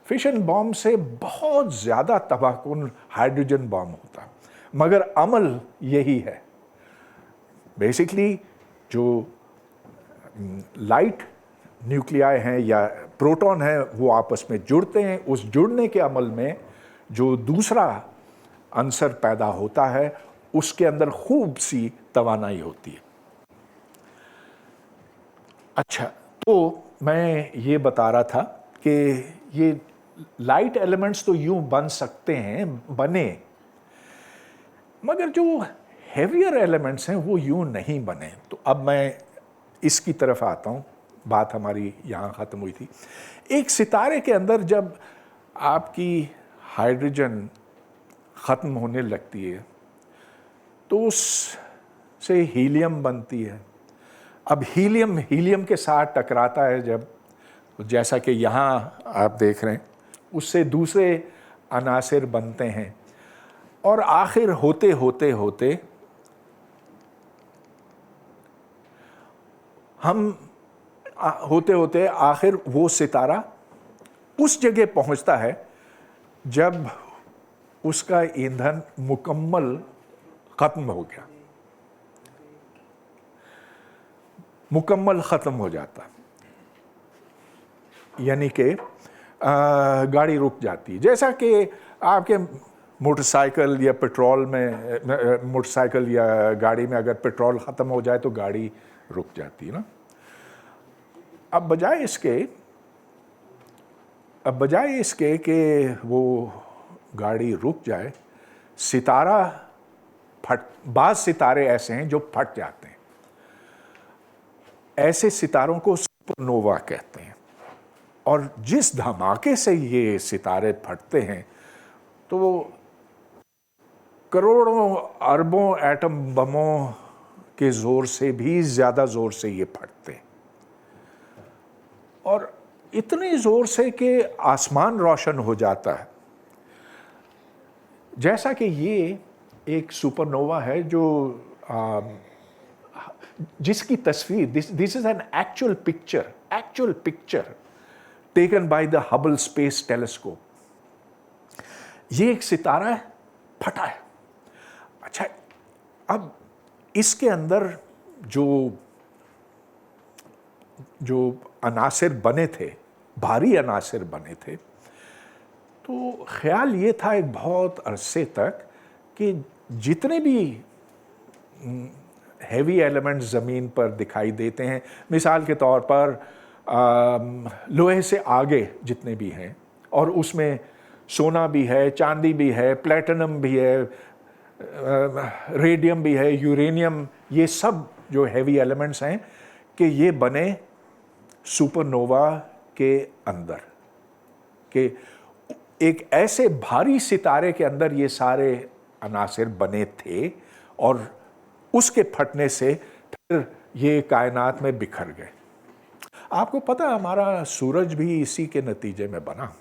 फिशन बॉम्ब से बहुत ज़्यादा तबाहकुन हाइड्रोजन बॉम्ब होता है, मगर अमल यही है. बेसिकली जो लाइट न्यूक्लियाई हैं या प्रोटॉन हैं वो आपस में जुड़ते हैं. उस जुड़ने के अमल में जो दूसरा अंसर पैदा होता है उसके अंदर खूब सी तवानाई होती है. अच्छा, तो मैं ये बता रहा था कि ये लाइट एलिमेंट्स तो यूं बन सकते हैं, बने, मगर जो हेवियर एलिमेंट्स हैं वो यूं नहीं बने. तो अब मैं इसकी तरफ आता हूँ. बात हमारी यहाँ ख़त्म हुई थी. एक सितारे के अंदर जब आपकी हाइड्रोजन ख़त्म होने लगती है तो उससे हीलियम बनती है. अब हीलियम के साथ टकराता है जब, जैसा कि यहाँ आप देख रहे हैं, उससे दूसरे अनासिर बनते हैं और आखिर होते होते होते आखिर वो सितारा उस जगह पहुंचता है जब उसका ईंधन मुकम्मल ख़त्म हो गया, मुकम्मल ख़त्म हो जाता, यानी कि गाड़ी रुक जाती. जैसा कि आपके मोटरसाइकिल या पेट्रोल में, मोटरसाइकिल या गाड़ी में अगर पेट्रोल ख़त्म हो जाए तो गाड़ी रुक जाती है ना. अब बजाय इसके कि वो गाड़ी रुक जाए, बाज़ सितारे ऐसे हैं जो फट जाते हैं. ऐसे सितारों को सुपरनोवा कहते हैं. और जिस धमाके से ये सितारे फटते हैं तो वो करोड़ों अरबों एटम बमों के ज़ोर से भी ज़्यादा ज़ोर से ये फटते हैं. और इतने ज़ोर से कि आसमान रोशन हो जाता है. जैसा कि ये एक सुपरनोवा है जो जिसकी तस्वीर, this is an actual picture taken by the Hubble space telescope. ये एक सितारा फटा है. अच्छा, अब इसके अंदर जो अनासिर बने थे भारी अनासिर बने थे। तो ख्याल ये था एक बहुत अरसे तक कि जितने भी हैवी एलिमेंट्स ज़मीन पर दिखाई देते हैं, मिसाल के तौर पर लोहे से आगे जितने भी हैं, और उसमें सोना भी है, चांदी भी है, प्लेटिनम भी है, रेडियम भी है, यूरेनियम, ये सब जो हैवी एलिमेंट्स हैं कि ये बने सुपरनोवा के अंदर, कि एक ऐसे भारी सितारे के अंदर ये सारे अनासिर बने थे और उसके फटने से फिर ये कायनात में बिखर गए। आपको पता है हमारा सूरज भी इसी के नतीजे में बना,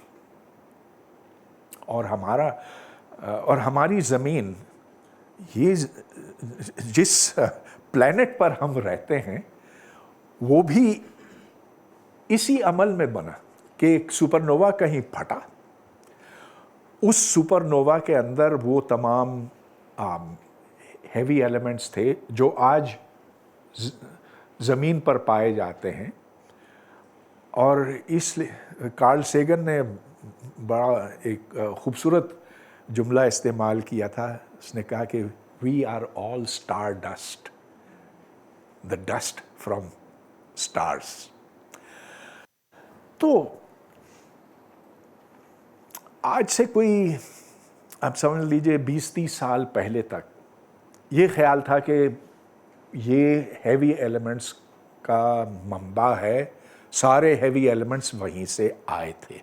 और हमारी ज़मीन, ये जिस प्लैनेट पर हम रहते हैं वो भी इसी अमल में बना कि एक सुपरनोवा कहीं फटा, उस सुपरनोवा के अंदर वो तमाम हैवी एलिमेंट्स थे जो आज ज़मीन पर पाए जाते हैं। और इसलिए कार्ल सेगन ने बड़ा एक खूबसूरत जुमला इस्तेमाल किया था। उसने कहा कि we are all star dust, the dust from stars. तो आज से कोई, आप समझ लीजिए 20-30 साल पहले तक ये ख्याल था कि ये हैवी एलिमेंट्स का मंबा है, सारे हैवी एलिमेंट्स वहीं से आए थे।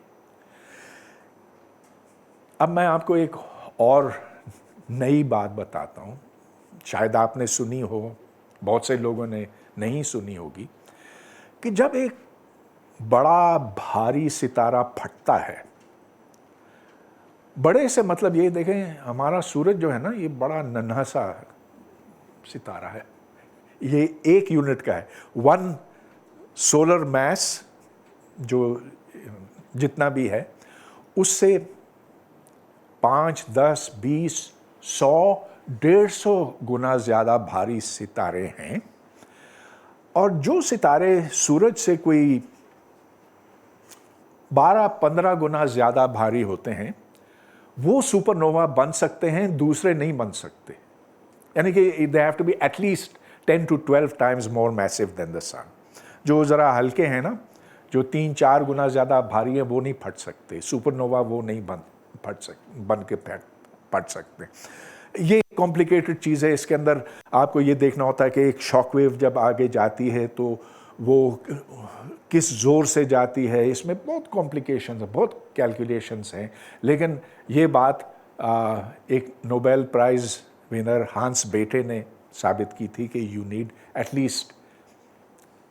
अब मैं आपको एक और नई बात बताता हूँ, शायद आपने सुनी हो, बहुत से लोगों ने नहीं सुनी होगी, कि जब एक बड़ा भारी सितारा फटता है, बड़े से मतलब ये देखें, हमारा सूरज जो है ना, ये बड़ा नन्हा सा सितारा है, ये 1 यूनिट का है। 1 सोलर मास जो जितना भी है, उससे 5, 10, 20, 100, 150 गुना ज़्यादा भारी सितारे हैं। और जो सितारे सूरज से कोई 12-15 गुना ज़्यादा भारी होते हैं, वो सुपरनोवा बन सकते हैं, दूसरे नहीं बन सकते। यानी कि they have to be at least 10 to 12 times more massive than the sun. जो ज़रा हल्के हैं ना, जो 3-4 गुना ज़्यादा भारी है, वो नहीं फट सकते। सुपरनोवा वो नहीं बन के फट सकते। ये कॉम्प्लिकेटेड चीज़ है। इसके अंदर आपको ये देखना होता है कि एक शॉकवेव जब आगे जाती है तो वो किस ज़ोर से जाती है, इसमें बहुत कॉम्प्लिकेशंस हैं, बहुत कैलकुलेशंस हैं। लेकिन ये बात एक नोबेल प्राइज़ विनर हांस बेटे ने साबित की थी कि you need at least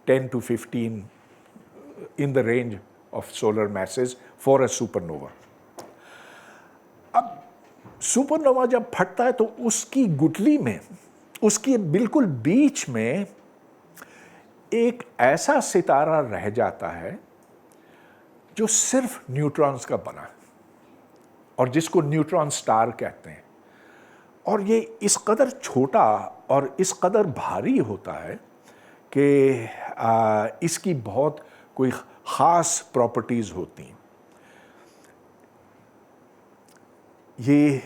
10 to 15 in the range of solar masses for a supernova. अब सुपरनोवा जब फटता है तो उसकी गुठली में, उसकी बिल्कुल बीच में एक ऐसा सितारा रह जाता है जो सिर्फ न्यूट्रॉन्स का बना है, और जिसको न्यूट्रॉन स्टार कहते हैं। और ये इस कदर छोटा और इस कदर भारी होता है कि इसकी बहुत कोई ख़ास प्रॉपर्टीज़ होती हैं। ये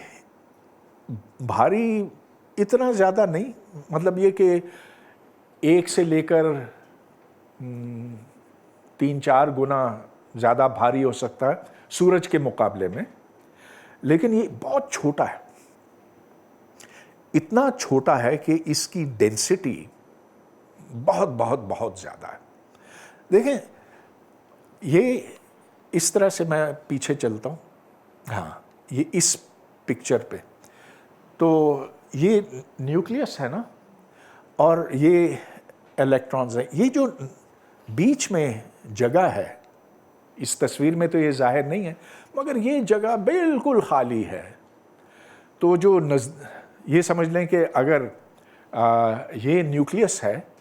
भारी इतना ज़्यादा नहीं, मतलब ये कि 1 से लेकर 3-4 गुना ज़्यादा भारी हो सकता है सूरज के मुकाबले में, लेकिन ये बहुत छोटा है। इतना छोटा है कि इसकी डेंसिटी बहुत बहुत बहुत ज़्यादा है। देखें, ये इस तरह से मैं पीछे चलता हूँ, हाँ, ये इस पिक्चर पे, तो ये न्यूक्लियस है ना, और ये इलेक्ट्रॉन्स हैं। ये जो बीच में जगह है, इस तस्वीर में तो ये जाहिर नहीं है, मगर ये जगह बिल्कुल खाली है। तो जो ये समझ लें कि अगर ये न्यूक्लियस है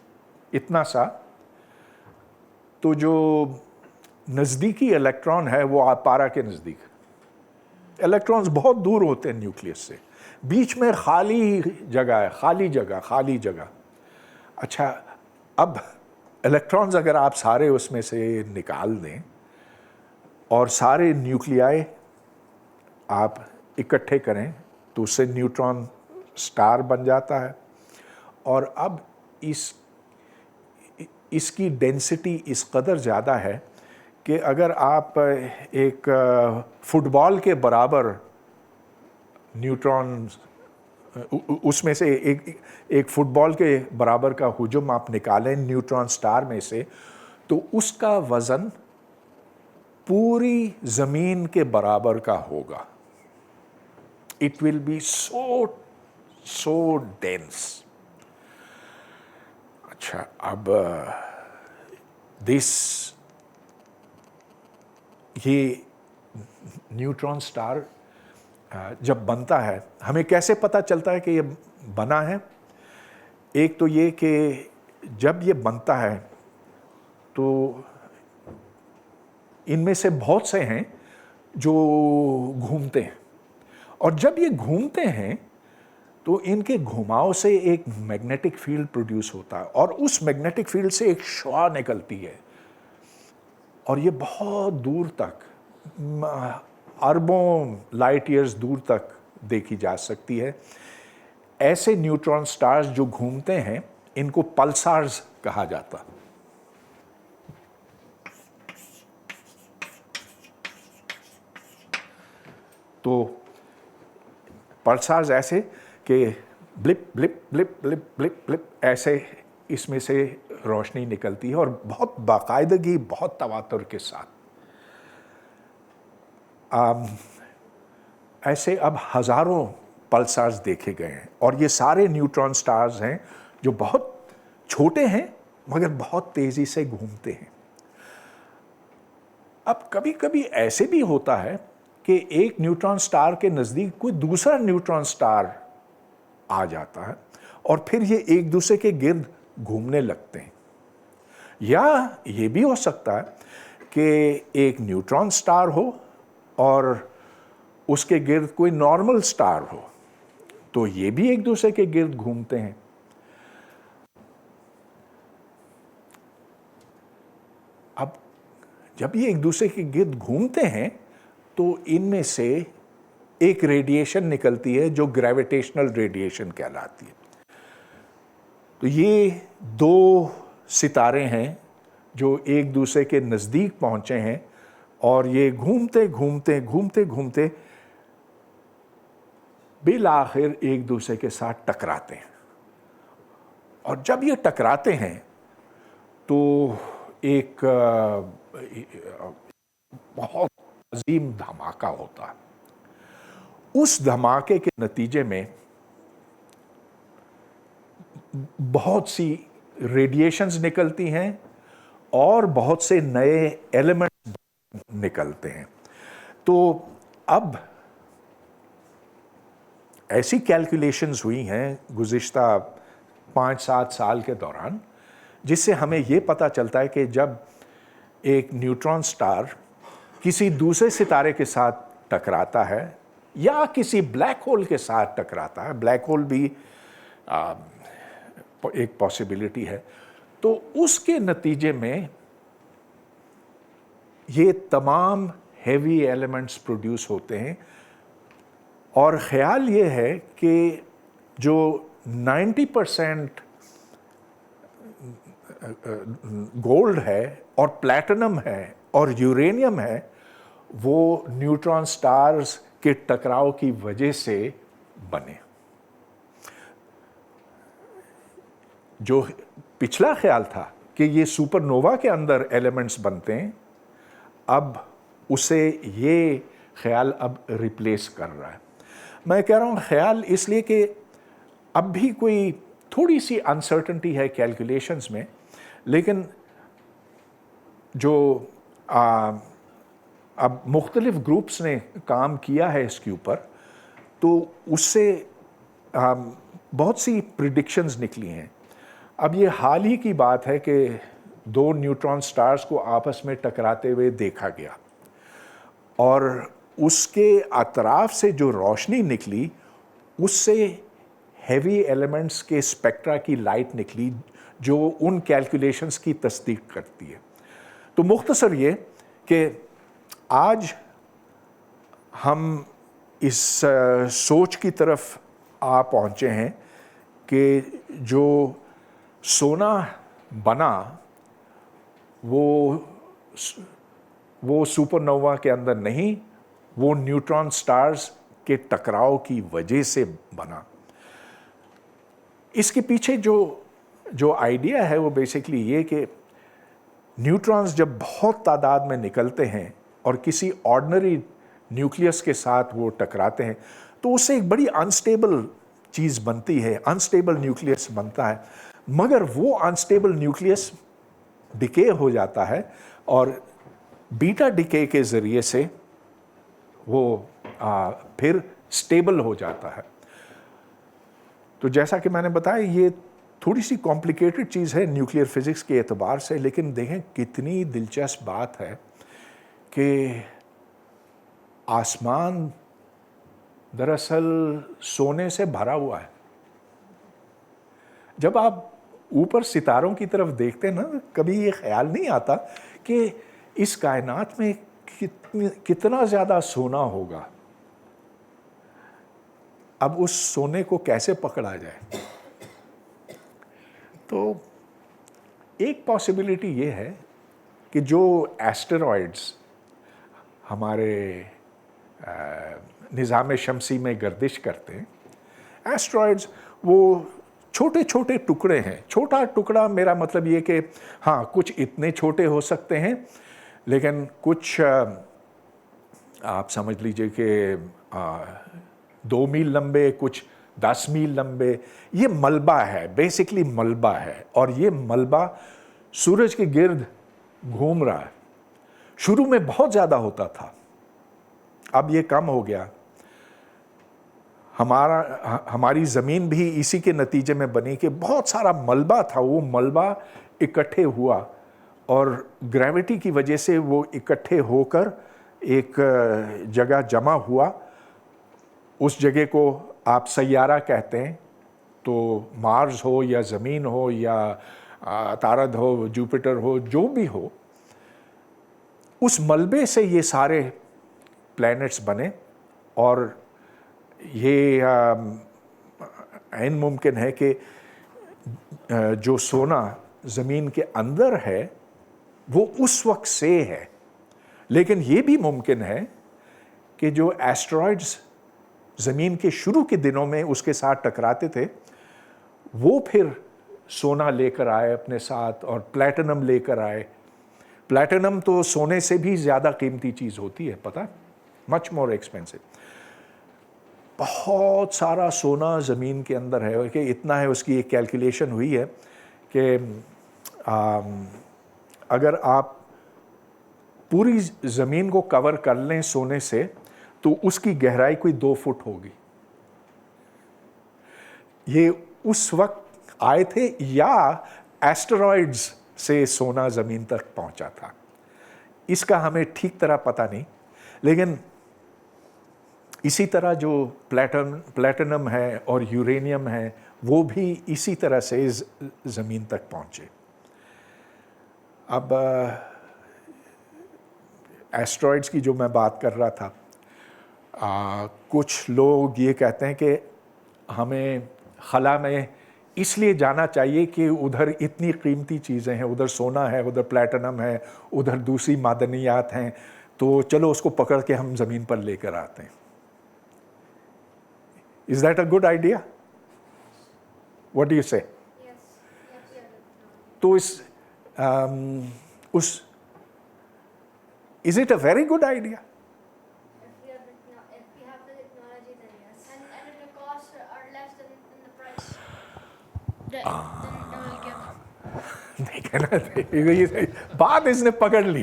इतना सा, तो जो नज़दीकी इलेक्ट्रॉन है वो पारा के नज़दीक। इलेक्ट्रॉन्स बहुत दूर होते हैं न्यूक्लियस से, बीच में खाली जगह है, खाली जगह। अच्छा, अब इलेक्ट्रॉन्स अगर आप सारे उसमें से निकाल दें और सारे न्यूक्लियाई आप इकट्ठे करें तो उससे न्यूट्रॉन स्टार बन जाता है। और अब इसकी डेंसिटी इस कदर ज़्यादा है कि अगर आप एक फुटबॉल के बराबर न्यूट्रॉन, उसमें से एक फुटबॉल के बराबर का हुजूम आप निकालें न्यूट्रॉन स्टार में से, तो उसका वज़न पूरी ज़मीन के बराबर का होगा। It will be so dense. अच्छा, अब ये न्यूट्रॉन स्टार जब बनता है, हमें कैसे पता चलता है कि ये बना है? एक तो ये कि जब ये बनता है तो इनमें से बहुत से हैं जो घूमते हैं, और जब ये घूमते हैं तो इनके घुमाव से एक मैग्नेटिक फील्ड प्रोड्यूस होता है, और उस मैग्नेटिक फील्ड से एक शुआ निकलती है, और ये बहुत दूर तक, अरबों लाइट ईयर्स दूर तक देखी जा सकती है। ऐसे न्यूट्रॉन स्टार्स जो घूमते हैं, इनको पल्सार्स कहा जाता। तो पल्सार्स ऐसे कि blip blip blip blip blip blip ऐसे इसमें से रोशनी निकलती है, और बहुत बाकायदगी, बहुत तवातुर के साथ। ऐसे अब हज़ारों पल्सार्स देखे गए हैं, और ये सारे न्यूट्रॉन स्टार्स हैं जो बहुत छोटे हैं मगर बहुत तेज़ी से घूमते हैं। अब कभी कभी ऐसे भी होता है कि एक न्यूट्रॉन स्टार के नज़दीक कोई दूसरा न्यूट्रॉन स्टार आ जाता है, और फिर ये एक दूसरे के गिर्द घूमने लगते हैं। या ये भी हो सकता है कि एक न्यूट्रॉन स्टार हो और उसके गिर्द कोई नॉर्मल स्टार हो, तो ये भी एक दूसरे के गिर्द घूमते हैं। अब जब ये एक दूसरे के गिर्द घूमते हैं तो इनमें से एक रेडिएशन निकलती है जो ग्रेविटेशनल रेडिएशन कहलाती है। तो ये दो सितारे हैं जो एक दूसरे के नज़दीक पहुंचे हैं, और ये घूमते घूमते घूमते घूमते बिल आखिर एक दूसरे के साथ टकराते हैं। और जब ये टकराते हैं तो एक बहुत अजीम धमाका होता है। उस धमाके के नतीजे में बहुत सी रेडिएशंस निकलती हैं और बहुत से नए एलिमेंट्स निकलते हैं। तो अब ऐसी कैलकुलेशंस हुई हैं गुज़िश्ता 5-7 साल के दौरान, जिससे हमें ये पता चलता है कि जब एक न्यूट्रॉन स्टार किसी दूसरे सितारे के साथ टकराता है या किसी ब्लैक होल के साथ टकराता है, ब्लैक होल भी एक पॉसिबिलिटी है, तो उसके नतीजे में ये तमाम हेवी एलिमेंट्स प्रोड्यूस होते हैं। और ख्याल ये है कि जो 90% गोल्ड है और प्लैटिनम है और यूरेनियम है, वो न्यूट्रॉन स्टार्स के टकराव की वजह से बने। जो पिछला ख्याल था कि ये सुपरनोवा के अंदर एलिमेंट्स बनते हैं, अब उसे ये ख्याल अब रिप्लेस कर रहा है। मैं कह रहा हूँ ख्याल इसलिए कि अब भी कोई थोड़ी सी अनसर्टेनिटी है कैलकुलेशंस में, लेकिन जो अब मुख्तलिफ ग्रुप्स ने काम किया है इसके ऊपर, तो उससे बहुत सी प्रिडिक्शंस निकली हैं। अब ये हाल ही की बात है कि 2 न्यूट्रॉन स्टार्स को आपस में टकराते हुए देखा गया, और उसके अतराफ से जो रोशनी निकली उससे हेवी एलिमेंट्स के स्पेक्ट्रा की लाइट निकली जो उन कैलकुलेशंस की तस्दीक करती है। तो मुख्तसर ये कि आज हम इस सोच की तरफ आ पहुँचे हैं कि जो सोना बना वो सुपरनोवा के अंदर नहीं, वो न्यूट्रॉन स्टार्स के टकराव की वजह से बना। इसके पीछे जो आइडिया है वो बेसिकली ये कि न्यूट्रॉन्स जब बहुत तादाद में निकलते हैं और किसी ऑर्डिनरी न्यूक्लियस के साथ वो टकराते हैं तो उससे एक बड़ी अनस्टेबल चीज़ बनती है, अनस्टेबल न्यूक्लियस बनता है। मगर वो अनस्टेबल न्यूक्लियस डिके हो जाता है और बीटा डिके के ज़रिए से वो फिर स्टेबल हो जाता है। तो जैसा कि मैंने बताया, ये थोड़ी सी कॉम्प्लिकेटेड चीज़ है न्यूक्लियर फिजिक्स के एतबार से, लेकिन देखें कितनी दिलचस्प बात है कि आसमान दरअसल सोने से भरा हुआ है। जब आप ऊपर सितारों की तरफ देखते हैं ना, कभी ये ख्याल नहीं आता कि इस कायनात में कितना ज़्यादा सोना होगा। अब उस सोने को कैसे पकड़ा जाए? तो एक पॉसिबिलिटी ये है कि जो एस्टेरॉयड्स हमारे निज़ाम शमसी में गर्दिश करते हैं, एस्टेरॉयड्स वो छोटे छोटे टुकड़े हैं। छोटा टुकड़ा मेरा मतलब ये कि हाँ, कुछ इतने छोटे हो सकते हैं, लेकिन कुछ आप समझ लीजिए कि 2 मील लंबे, कुछ 10 मील लंबे। ये मलबा है, बेसिकली मलबा है, और ये मलबा सूरज के गिर्द घूम रहा है। शुरू में बहुत ज़्यादा होता था, अब ये कम हो गया। हमारी ज़मीन भी इसी के नतीजे में बनी कि बहुत सारा मलबा था, वो मलबा इकट्ठे हुआ और ग्रेविटी की वजह से वो इकट्ठे होकर एक जगह जमा हुआ। उस जगह को आप सैयारा कहते हैं। तो मार्स हो या ज़मीन हो या तारद हो, जुपिटर हो, जो भी हो, उस मलबे से ये सारे प्लैनेट्स बने। और ये ऐन मुमकिन है कि जो सोना ज़मीन के अंदर है वो उस वक्त से है, लेकिन ये भी मुमकिन है कि जो एस्टेरॉयड्स ज़मीन के शुरू के दिनों में उसके साथ टकराते थे, वो फिर सोना लेकर आए अपने साथ और प्लैटिनम लेकर आए। प्लैटिनम तो सोने से भी ज़्यादा कीमती चीज़ होती है, पता है, मच मोर एक्सपेंसिव। बहुत सारा सोना ज़मीन के अंदर है कि इतना है, उसकी एक कैलकुलेशन हुई है कि अगर आप पूरी ज़मीन को कवर कर लें सोने से तो उसकी गहराई कोई 2 फुट होगी। ये उस वक्त आए थे या एस्टेरॉयड्स से सोना ज़मीन तक पहुंचा था, इसका हमें ठीक तरह पता नहीं। लेकिन इसी तरह जो प्लैटिनम है और यूरेनियम है, वो भी इसी तरह से ज़मीन तक पहुंचे। अब एस्टेरॉयड्स की जो मैं बात कर रहा था, कुछ लोग ये कहते हैं कि हमें खला में इसलिए जाना चाहिए कि उधर इतनी कीमती चीज़ें हैं, उधर सोना है, उधर प्लैटिनम है, उधर दूसरी मादनियात हैं, तो चलो उसको पकड़ के हम ज़मीन पर लेकर आते हैं। Is that a good idea? What do you say? Yes. तो is it a very good idea? If we have the technology, then yes. And if the costs are less than the price, then we'll give. देखना, बात इसने पकड़ ली।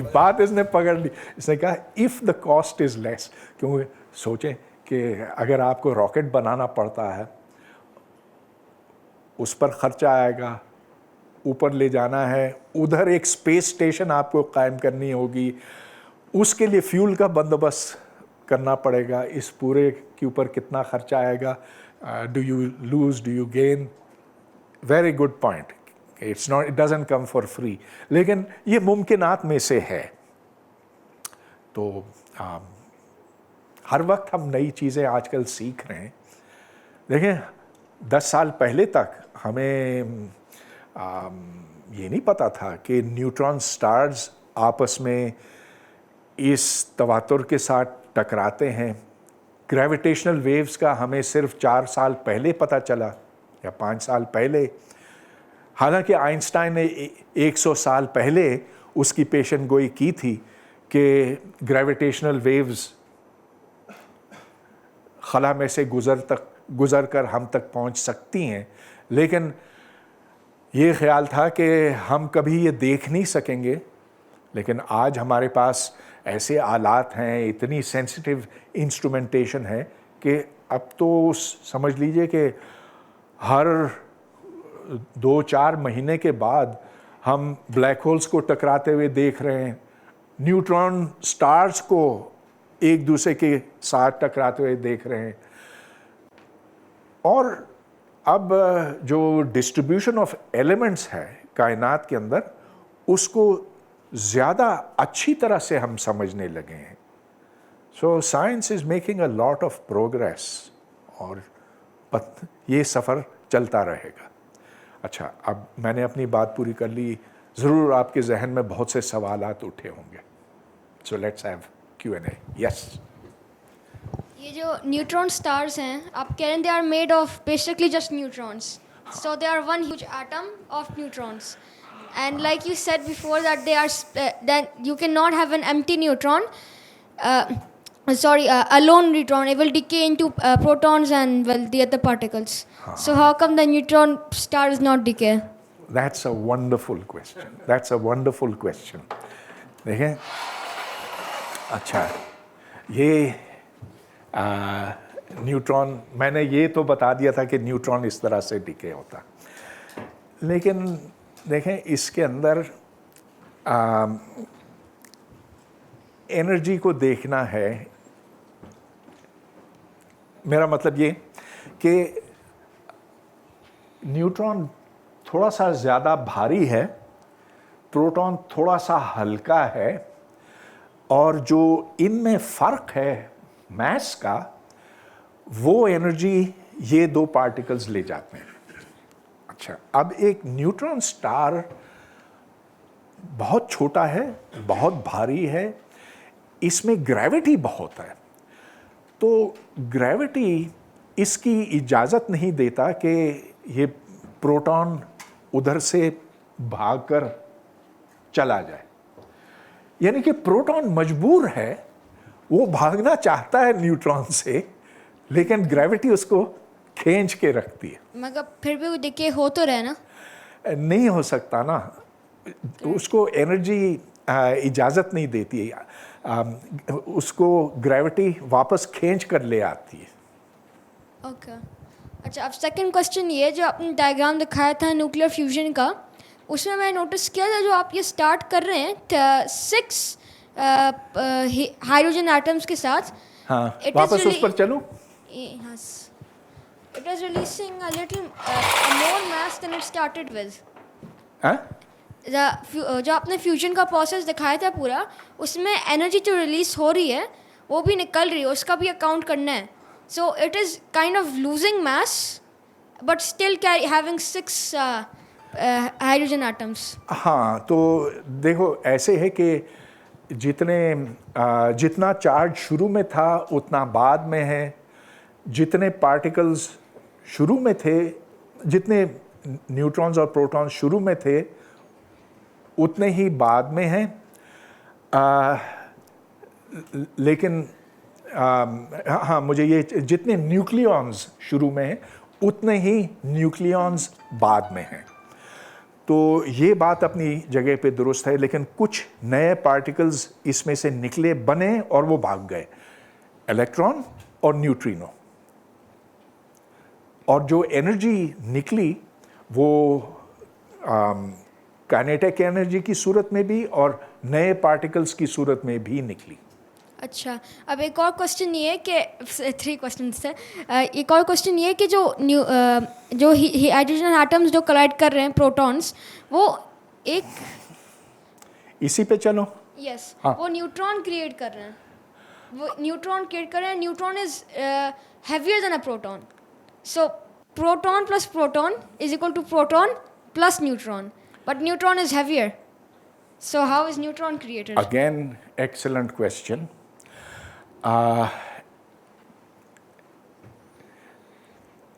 इसने कहा if the cost is less. क्योंकि सोचें कि अगर आपको रॉकेट बनाना पड़ता है, उस पर खर्चा आएगा, ऊपर ले जाना है, उधर एक स्पेस स्टेशन आपको कायम करनी होगी, उसके लिए फ्यूल का बंदोबस्त करना पड़ेगा, इस पूरे के ऊपर कितना खर्चा आएगा, do you lose, do you gain. Very good point. It doesn't come for free, लेकिन ये मुमकिनात में से है। तो हर वक्त हम नई चीज़ें आजकल सीख रहे हैं। देखें, 10 साल पहले तक हमें ये नहीं पता था कि न्यूट्रॉन स्टार्स आपस में इस तवातुर के साथ टकराते हैं। ग्रेविटेशनल वेव्स का हमें सिर्फ 4 साल पहले पता चला या 5 साल पहले, हालांकि आइंस्टाइन ने 100 साल पहले उसकी पेशन गोई की थी कि ग्रेविटेशनल वेव्स खला में से गुजर कर हम तक पहुंच सकती हैं, लेकिन ये ख्याल था कि हम कभी ये देख नहीं सकेंगे। लेकिन आज हमारे पास ऐसे आलात हैं, इतनी सेंसिटिव इंस्ट्रूमेंटेशन है कि अब तो समझ लीजिए कि हर 2-4 महीने के बाद हम ब्लैक होल्स को टकराते हुए देख रहे हैं, न्यूट्रॉन स्टार्स को एक दूसरे के साथ टकराते हुए देख रहे हैं। और अब जो डिस्ट्रीब्यूशन ऑफ एलिमेंट्स है कायनात के अंदर, उसको ज़्यादा अच्छी तरह से हम समझने लगे हैं। So science is making a lot of progress और ये सफ़र चलता रहेगा। अच्छा, अब मैंने अपनी बात पूरी कर ली। ज़रूर आपके जहन में बहुत से सवालात उठे होंगे। So let's have Q&A. Yes. ये जो न्यूट्रॉन स्टार्स हैं, आप कह रहे हैं they are made of basically just neutrons, so they are one huge atom of neutrons, and like you said before that they are that you cannot have an empty neutron, a lone neutron. It will decay into protons and, well, the other particles. So how come the neutron star is not decay? That's a wonderful question. That's a wonderful question. देखें, अच्छा, ये neutron, मैंने ये तो बता दिया था कि न्यूट्रॉन इस तरह से डिके होता, लेकिन देखें इसके अंदर एनर्जी को देखना है। मेरा मतलब ये कि न्यूट्रॉन थोड़ा सा ज़्यादा भारी है, प्रोटॉन थोड़ा सा हल्का है, और जो इनमें फ़र्क है मास का, वो एनर्जी ये दो पार्टिकल्स ले जाते हैं। अच्छा, अब एक न्यूट्रॉन स्टार बहुत छोटा है, बहुत भारी है, इसमें ग्रेविटी बहुत है, तो ग्रेविटी इसकी इजाज़त नहीं देता कि ये प्रोटॉन उधर से भागकर चला जाए। यानी कि प्रोटॉन मजबूर है, वो भागना चाहता है न्यूट्रॉन से, लेकिन ग्रेविटी उसको खींच के रखती है। मगर फिर भी वो डिके हो तो रहे ना? नहीं हो सकता ना, उसको एनर्जी इजाज़त नहीं देती है, उसको ग्रेविटी वापस खींच कर ले आती है। ओके, अच्छा, अब सेकंड क्वेश्चन ये, जो आपने डायग्राम दिखाया था न्यूक्लियर फ्यूजन का, उसमें मैं नोटिस किया था जो आप ये स्टार्ट कर रहे हैं 6 हाइड्रोजन एटम्स के साथ। हाँ, वापस उस पर चलूं? Yes. It is releasing a little more mass than it started with. हाँ? जो आपने फ्यूजन का प्रोसेस दिखाया था पूरा, उसमें एनर्जी जो रिलीज हो रही है वो भी निकल रही है, उसका भी अकाउंट करना है। So it is kind of losing mass but still having 6 hydrogen atoms. हाँ, तो देखो ऐसे है कि जितना चार्ज शुरू में था उतना बाद में है, जितने पार्टिकल्स शुरू में थे, जितने न्यूट्रॉन्स और प्रोटॉन्स शुरू में थे, उतने ही बाद में हैं। लेकिन हाँ, मुझे ये, जितने न्यूक्लियॉन्स शुरू में हैं उतने ही न्यूक्लियॉन्स बाद में हैं। तो ये बात अपनी जगह पे दुरुस्त है, लेकिन कुछ नए पार्टिकल्स इसमें से निकले, बने और वो भाग गए, इलेक्ट्रॉन और न्यूट्रिनो। और जो एनर्जी निकली वो काइनेटिक एनर्जी की सूरत में भी और नए पार्टिकल्स की सूरत में भी निकली। अच्छा, अब एक और क्वेश्चन ये है कि 3 क्वेश्चन थे। एक और क्वेश्चन ये है कि जो हाइड्रोजन एटम्स जो कोलाइड कर रहे हैं, प्रोटॉन्स, वो एक इसी पे चलो। यस हाँ। वो न्यूट्रॉन क्रिएट कर रहे हैं, वो न्यूट्रॉन क्रिएट कर रहे हैं. Neutron is heavier than a proton, so proton plus proton is equal to proton plus neutron, but neutron is heavier. So how is neutron created? Again, excellent question.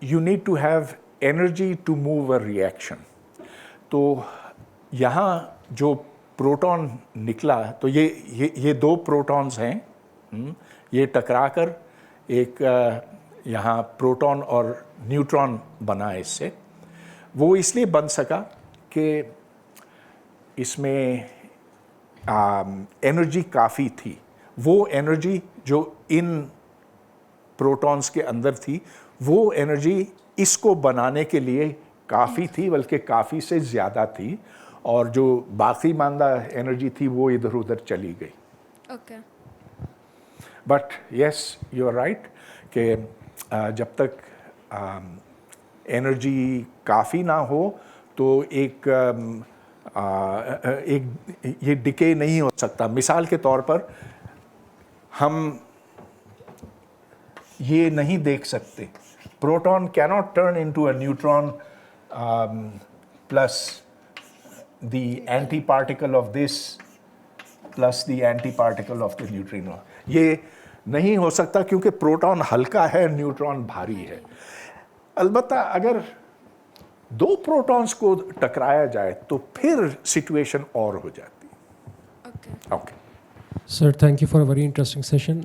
You need to have energy to move a reaction. तो यहाँ जो proton निकला, तो ये दो protons हैं, ये टकराकर एक यहाँ प्रोटॉन और न्यूट्रॉन बना इससे. वो इसलिए बन सका कि इसमें एनर्जी काफ़ी थी. वो एनर्जी जो इन प्रोटॉन्स के अंदर थी, वो एनर्जी इसको बनाने के लिए काफ़ी थी, बल्कि काफ़ी से ज़्यादा थी. और जो बाकी मांदा एनर्जी थी वो इधर उधर चली गई. Okay. But yes, you are right कि जब तक एनर्जी काफ़ी ना हो तो एक ये डिके नहीं हो सकता. मिसाल के तौर पर हम ये नहीं देख सकते, proton cannot turn into a neutron plus the anti particle of this plus the anti particle of the neutrino. ये नहीं हो सकता क्योंकि प्रोटॉन हल्का है, न्यूट्रॉन भारी है. अलबत्ता अगर दो प्रोटॉन्स को टकराया जाए तो फिर सिचुएशन और हो जाती है. Okay. Okay. Sir, thank you for a very interesting session.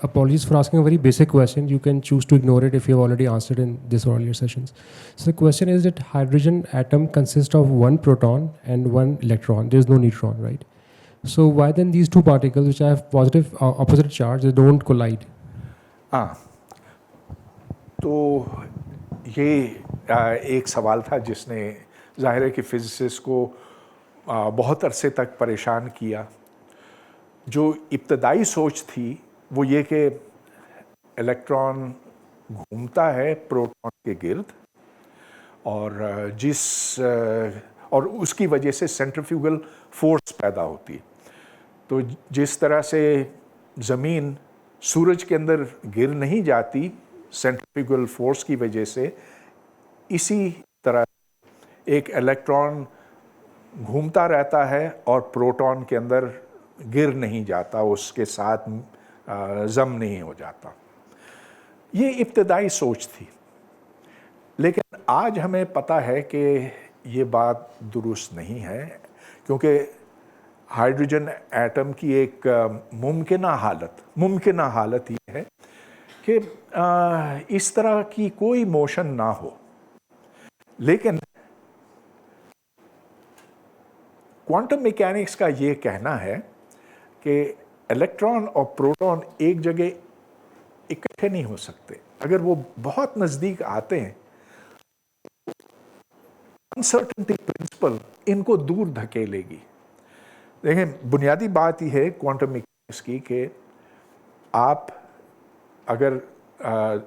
Apologies for asking a very basic question. You can choose to ignore it if you have already answered in this earlier sessions. So the question is that hydrogen atom consists of one proton and one electron. There is no neutron, right? So why then these two particles which have positive opposite charge, they don't collide? हाँ, तो ये एक सवाल था जिसने जाहिर है कि फिजिसिस्ट को बहुत अरसे तक परेशान किया. जो इब्तदाई सोच थी वो ये कि इलेक्ट्रॉन घूमता है प्रोटॉन के गिर्द और उसकी वजह से सेंट्रीफ्यूगल फोर्स पैदा होती है. तो जिस तरह से ज़मीन सूरज के अंदर गिर नहीं जाती सेंट्रीफ्यूगल फोर्स की वजह से, इसी तरह एक इलेक्ट्रॉन घूमता रहता है और प्रोटॉन के अंदर गिर नहीं जाता, उसके साथ जम नहीं हो जाता. ये इब्तदाई सोच थी, लेकिन आज हमें पता है कि ये बात दुरुस्त नहीं है, क्योंकि हाइड्रोजन एटम की एक मुमकिन हालत ये है कि इस तरह की कोई मोशन ना हो. लेकिन क्वांटम मैकेनिक्स का ये कहना है कि इलेक्ट्रॉन और प्रोटॉन एक जगह इकट्ठे नहीं हो सकते. अगर वो बहुत नज़दीक आते हैं, अनसर्टेनिटी प्रिंसिपल इनको दूर धकेलेगी. देखें, बुनियादी बात यह है क्वांटम मैकेनिक्स की कि आप अगर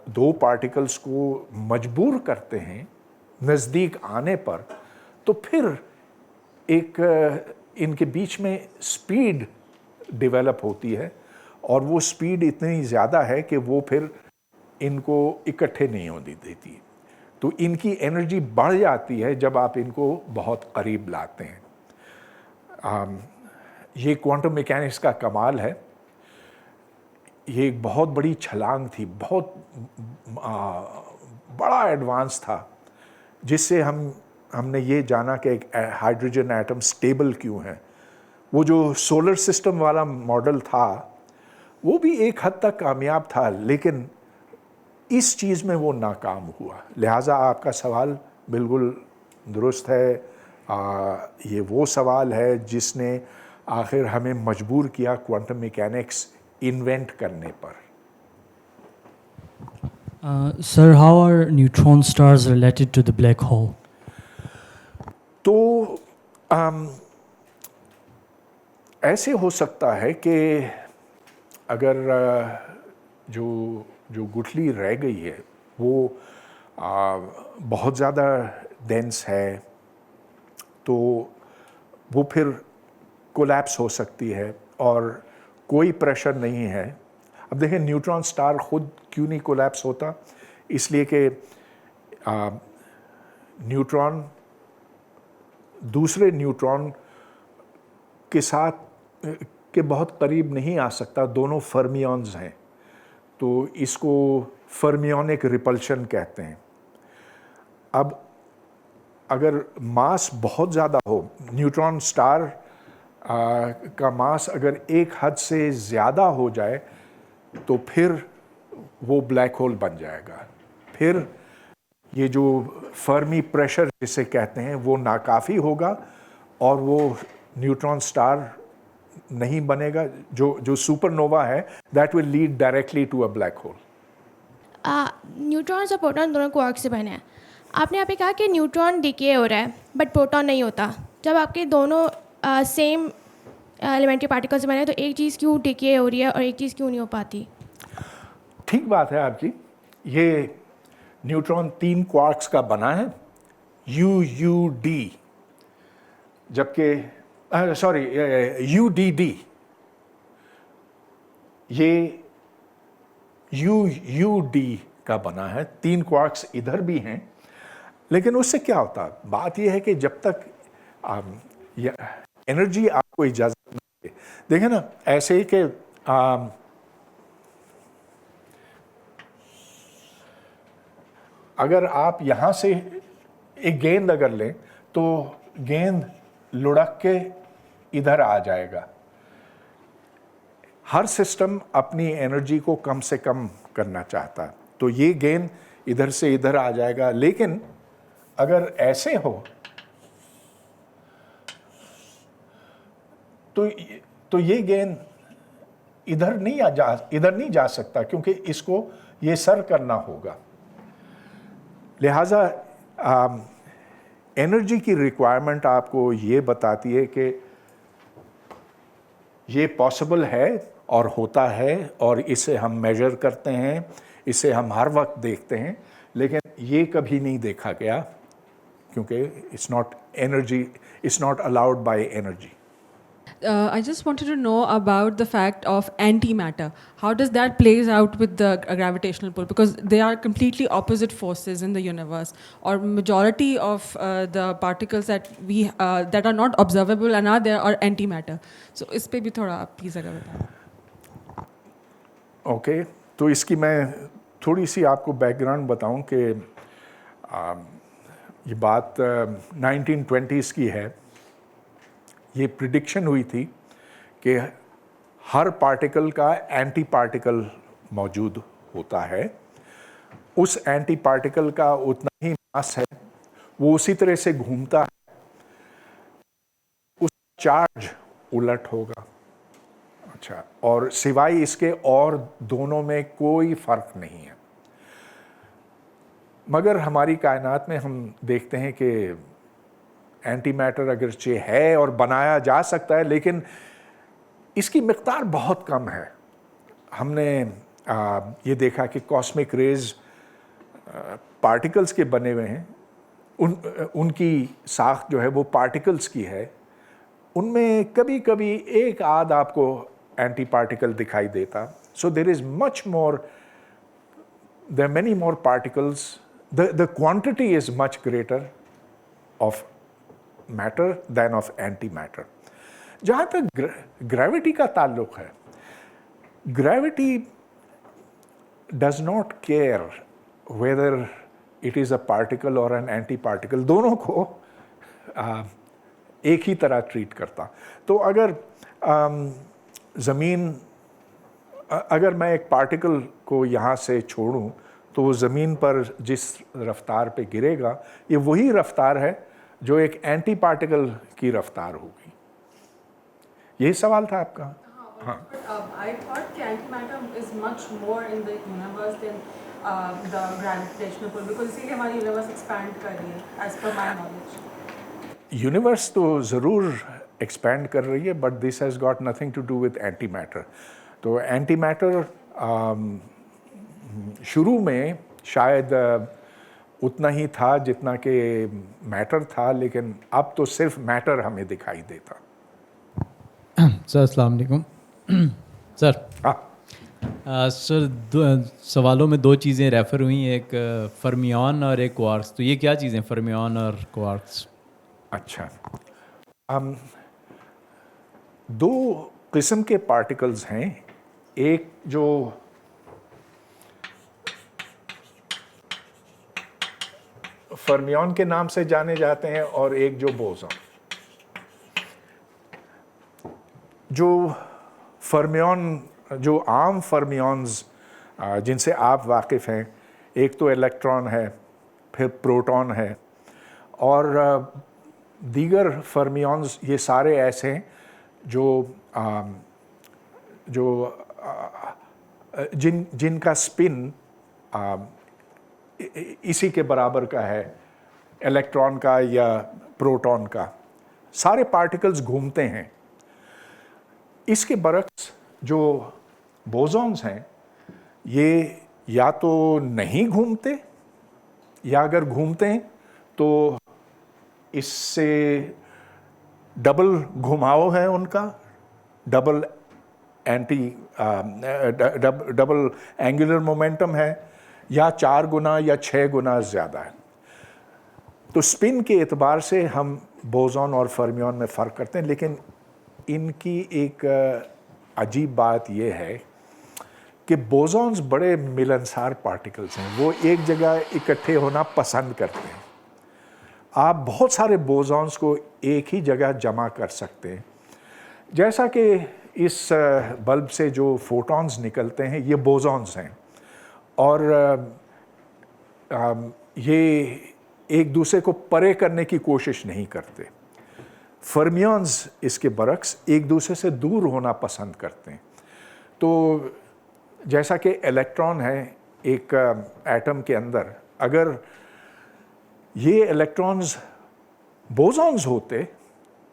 दो पार्टिकल्स को मजबूर करते हैं नज़दीक आने पर, तो फिर एक इनके बीच में स्पीड डेवलप होती है, और वो स्पीड इतनी ज़्यादा है कि वो फिर इनको इकट्ठे नहीं होने देती. तो इनकी एनर्जी बढ़ जाती है जब आप इनको बहुत करीब लाते हैं. ये क्वांटम मैकेनिक्स का कमाल है. ये एक बहुत बड़ी छलांग थी, बहुत बड़ा एडवांस था, जिससे हमने ये जाना कि एक हाइड्रोजन एटम स्टेबल क्यों है. वो जो सोलर सिस्टम वाला मॉडल था वो भी एक हद तक कामयाब था, लेकिन इस चीज़ में वो नाकाम हुआ. लिहाजा आपका सवाल बिल्कुल दुरुस्त है. ये वो सवाल है जिसने आखिर हमें मजबूर किया क्वांटम मैकेनिक्स इन्वेंट करने पर. Sir, how are neutron stars related to the black hole? तो ऐसे हो सकता है कि अगर जो गुठली रह गई है वो बहुत ज़्यादा डेंस है, तो वो फिर कोलैप्स हो सकती है और कोई प्रेशर नहीं है। अब देखिए न्यूट्रॉन स्टार खुद क्यों नहीं कोलैप्स होता, इसलिए कि न्यूट्रॉन दूसरे न्यूट्रॉन के साथ के बहुत करीब नहीं आ सकता, दोनों फर्मियॉन्स हैं, तो इसको फर्मियोनिक रिपल्शन कहते हैं। अब अगर मास बहुत ज़्यादा हो, न्यूट्रॉन स्टार का मास अगर एक हद से ज़्यादा हो जाए तो फिर वो ब्लैक होल बन जाएगा। फिर ये जो फर्मी प्रेशर जिसे कहते हैं वो नाकाफ़ी होगा और वो न्यूट्रॉन स्टार नहीं बनेगा। जो सुपरनोवा है that will lead directly to a black hole. Neutrons और प्रोटॉन दोनों क्वार्क से बने हैं। आपने यहाँ पे कहा कि न्यूट्रॉन डिके हो रहा है बट प्रोटॉन नहीं होता। जब आपके दोनों सेम एलिमेंट्री पार्टिकल से बने हैं तो एक चीज़ क्यों डिके हो रही है और एक चीज़ क्यों नहीं हो पाती? ठीक बात है आपकी। ये न्यूट्रॉन 3 क्वार्क्स का बना है, UUD, जबकि UDD। ये UUD का बना है, 3 क्वार्क्स इधर भी हैं। लेकिन उससे क्या होता है, बात यह है कि जब तक एनर्जी आपको इजाज़त नहीं दे, देखें ना, ऐसे ही कि अगर आप यहाँ से एक गेंद अगर लें तो गेंद लुढ़क के इधर आ जाएगा। हर सिस्टम अपनी एनर्जी को कम से कम करना चाहता है, तो ये गेंद इधर से इधर आ जाएगा। लेकिन अगर ऐसे हो तो ये गेंद इधर नहीं जा सकता, क्योंकि इसको ये सर करना होगा। लिहाजा एनर्जी की रिक्वायरमेंट आपको ये बताती है कि ये पॉसिबल है और होता है, और इसे हम मेजर करते हैं, इसे हम हर वक्त देखते हैं, लेकिन ये कभी नहीं देखा गया क्योंकि it's not allowed by energy. I just wanted to know about the fact of antimatter. How does that plays out with the gravitational pull? Because they are completely opposite forces in the universe, or majority of the particles that are not observable and are there are antimatter. So इस पे भी थोड़ा आप please अगर बताएं। Okay, तो इसकी मैं थोड़ी सी आपको बैकग्राउंड बताऊं कि ये बात 1920s की है। ये प्रिडिक्शन हुई थी कि हर पार्टिकल का एंटी पार्टिकल मौजूद होता है, उस एंटी पार्टिकल का उतना ही मास है, वो उसी तरह से घूमता है, उस चार्ज उलट होगा। अच्छा, और सिवाय इसके और दोनों में कोई फर्क नहीं है। मगर हमारी कायनात में हम देखते हैं कि एंटी मैटर अगरचे है और बनाया जा सकता है, लेकिन इसकी मिक़दार बहुत कम है। हमने ये देखा कि कॉस्मिक रेज पार्टिकल्स के बने हुए हैं, उनकी साख्त जो है वो पार्टिकल्स की है। उनमें कभी कभी एक आध आपको एंटी पार्टिकल दिखाई देता। So there is much more, there are many more particles, the quantity is much greater of matter than of anti matter. जहाँ तक ग्रेविटी का ताल्लुक है, gravity does not care whether it is a particle और an anti particle, दोनों को एक ही तरह ट्रीट करता। तो अगर अगर मैं एक पार्टिकल को यहाँ से छोड़ूं तो वो ज़मीन पर जिस रफ्तार पे गिरेगा, ये वही रफ्तार है जो एक एंटी पार्टिकल की रफ्तार होगी। यही सवाल था आपका? हाँ। I thought कि antimatter is much more in the universe than the gravitational pull, because इसीलिए हमारी universe expand कर रही है, as per my knowledge. Universe तो ज़रूर एक्सपैंड कर रही है, but this has got nothing to do with anti matter. तो एंटी मैटर शुरू में शायद उतना ही था जितना कि मैटर था, लेकिन अब तो सिर्फ मैटर हमें दिखाई देता। सर अस्सलाम वालेकुम। सर सर सवालों में दो चीज़ें रेफ़र हुई, एक फर्मियन और एक क्वार्क्स। तो ये क्या चीज़ें फर्मियन और क्वार्क्स? अच्छा, दो किस्म के पार्टिकल्स हैं, एक जो फर्मियन के नाम से जाने जाते हैं और एक जो बोसॉन। जो फर्मियन, जो आम फर्मियंस जिनसे आप वाकिफ़ हैं, एक तो इलेक्ट्रॉन है, फिर प्रोटॉन है, और दीगर फर्मियंस ये सारे ऐसे हैं जिनका स्पिन इसी के बराबर का है, इलेक्ट्रॉन का या प्रोटॉन का। सारे पार्टिकल्स घूमते हैं। इसके बरक्स जो बोसॉन्स हैं, ये या तो नहीं घूमते, या अगर घूमते हैं तो इससे डबल घुमाव है उनका, डबल डबल एंगुलर मोमेंटम है, या 4 गुना या 6 गुना ज़्यादा है। तो स्पिन के एतबार से हम बोसॉन और फर्मियन में फ़र्क करते हैं, लेकिन इनकी एक अजीब बात यह है कि बोसॉन्स बड़े मिलनसार पार्टिकल्स हैं, वो एक जगह इकट्ठे होना पसंद करते हैं। आप बहुत सारे बोसॉन्स को एक ही जगह जमा कर सकते हैं। जैसा कि इस बल्ब से जो फोटॉन्स निकलते हैं, ये बोसॉन्स हैं, और ये एक दूसरे को परे करने की कोशिश नहीं करते। फर्मियंस इसके बरक्स एक दूसरे से दूर होना पसंद करते हैं। तो जैसा कि इलेक्ट्रॉन है एक एटम के अंदर, अगर ये इलेक्ट्रॉन्स बोसॉन्स होते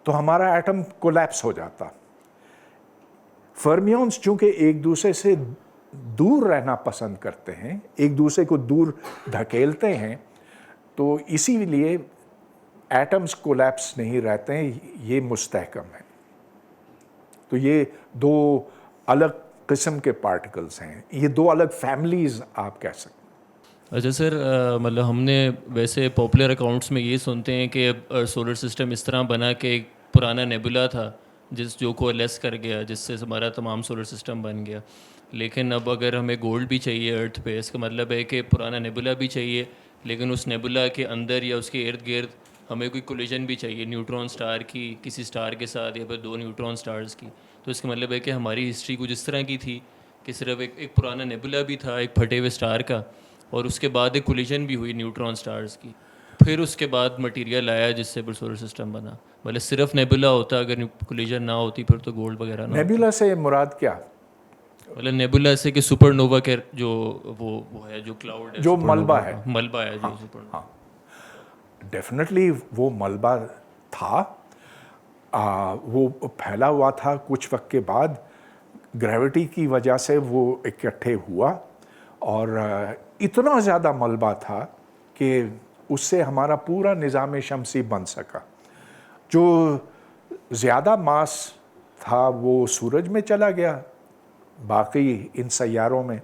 तो हमारा एटम कोलैप्स हो जाता। फर्मियंस चूंकि एक दूसरे से दूर रहना पसंद करते हैं, एक दूसरे को दूर धकेलते हैं, तो इसीलिए एटम्स कोलैप्स नहीं रहते हैं, ये मुस्तहकम है। तो ये दो अलग किस्म के पार्टिकल्स हैं, ये दो अलग फैमिलीज आप कह सकते हैं। अच्छा सर, मतलब हमने वैसे पॉपुलर अकाउंट्स में ये सुनते हैं कि सोलर सिस्टम इस तरह बना कि एक पुराना नेबुला था जो कोलेस कर गया, जिससे हमारा तमाम सोलर सिस्टम बन गया। लेकिन अब अगर हमें गोल्ड भी चाहिए अर्थ पे, इसका मतलब है कि पुराना नेबुला भी चाहिए, लेकिन उस नेबुला के अंदर या उसके इर्द गिर्द हमें कोई कोलिजन भी चाहिए न्यूट्रॉन स्टार की, किसी स्टार के साथ, या फिर 2 न्यूट्रॉन स्टार्स की। तो इसका मतलब है कि हमारी हिस्ट्री कुछ इस तरह की थी कि सिर्फ एक पुराना नेबुला भी था एक फटे हुए स्टार का, और उसके बाद एक कोलिजन भी हुई न्यूट्रॉन स्टार्स की, फिर उसके बाद मटेरियल आया जिससे फिर सोलर सिस्टम बना। मतलब सिर्फ नेबुला होता, अगर कोलिजन ना होती फिर तो गोल्ड वगैरह ना। नेबुला से मुराद क्या? मतलब नेबुला से कि सुपरनोवा के जो वो है, जो क्लाउड है, जो मलबा है, मलबा है जो सुपरनोवा। हाँ, डेफिनेटली वो मलबा था, वो फैला हुआ था। कुछ वक्त के बाद ग्रेविटी की वजह से वो इकट्ठे हुआ, और इतना ज़्यादा मलबा था कि उससे हमारा पूरा निज़ाम शमसी बन सका। जो ज़्यादा मास था वो सूरज में चला गया, बाकी इन सैयारों में।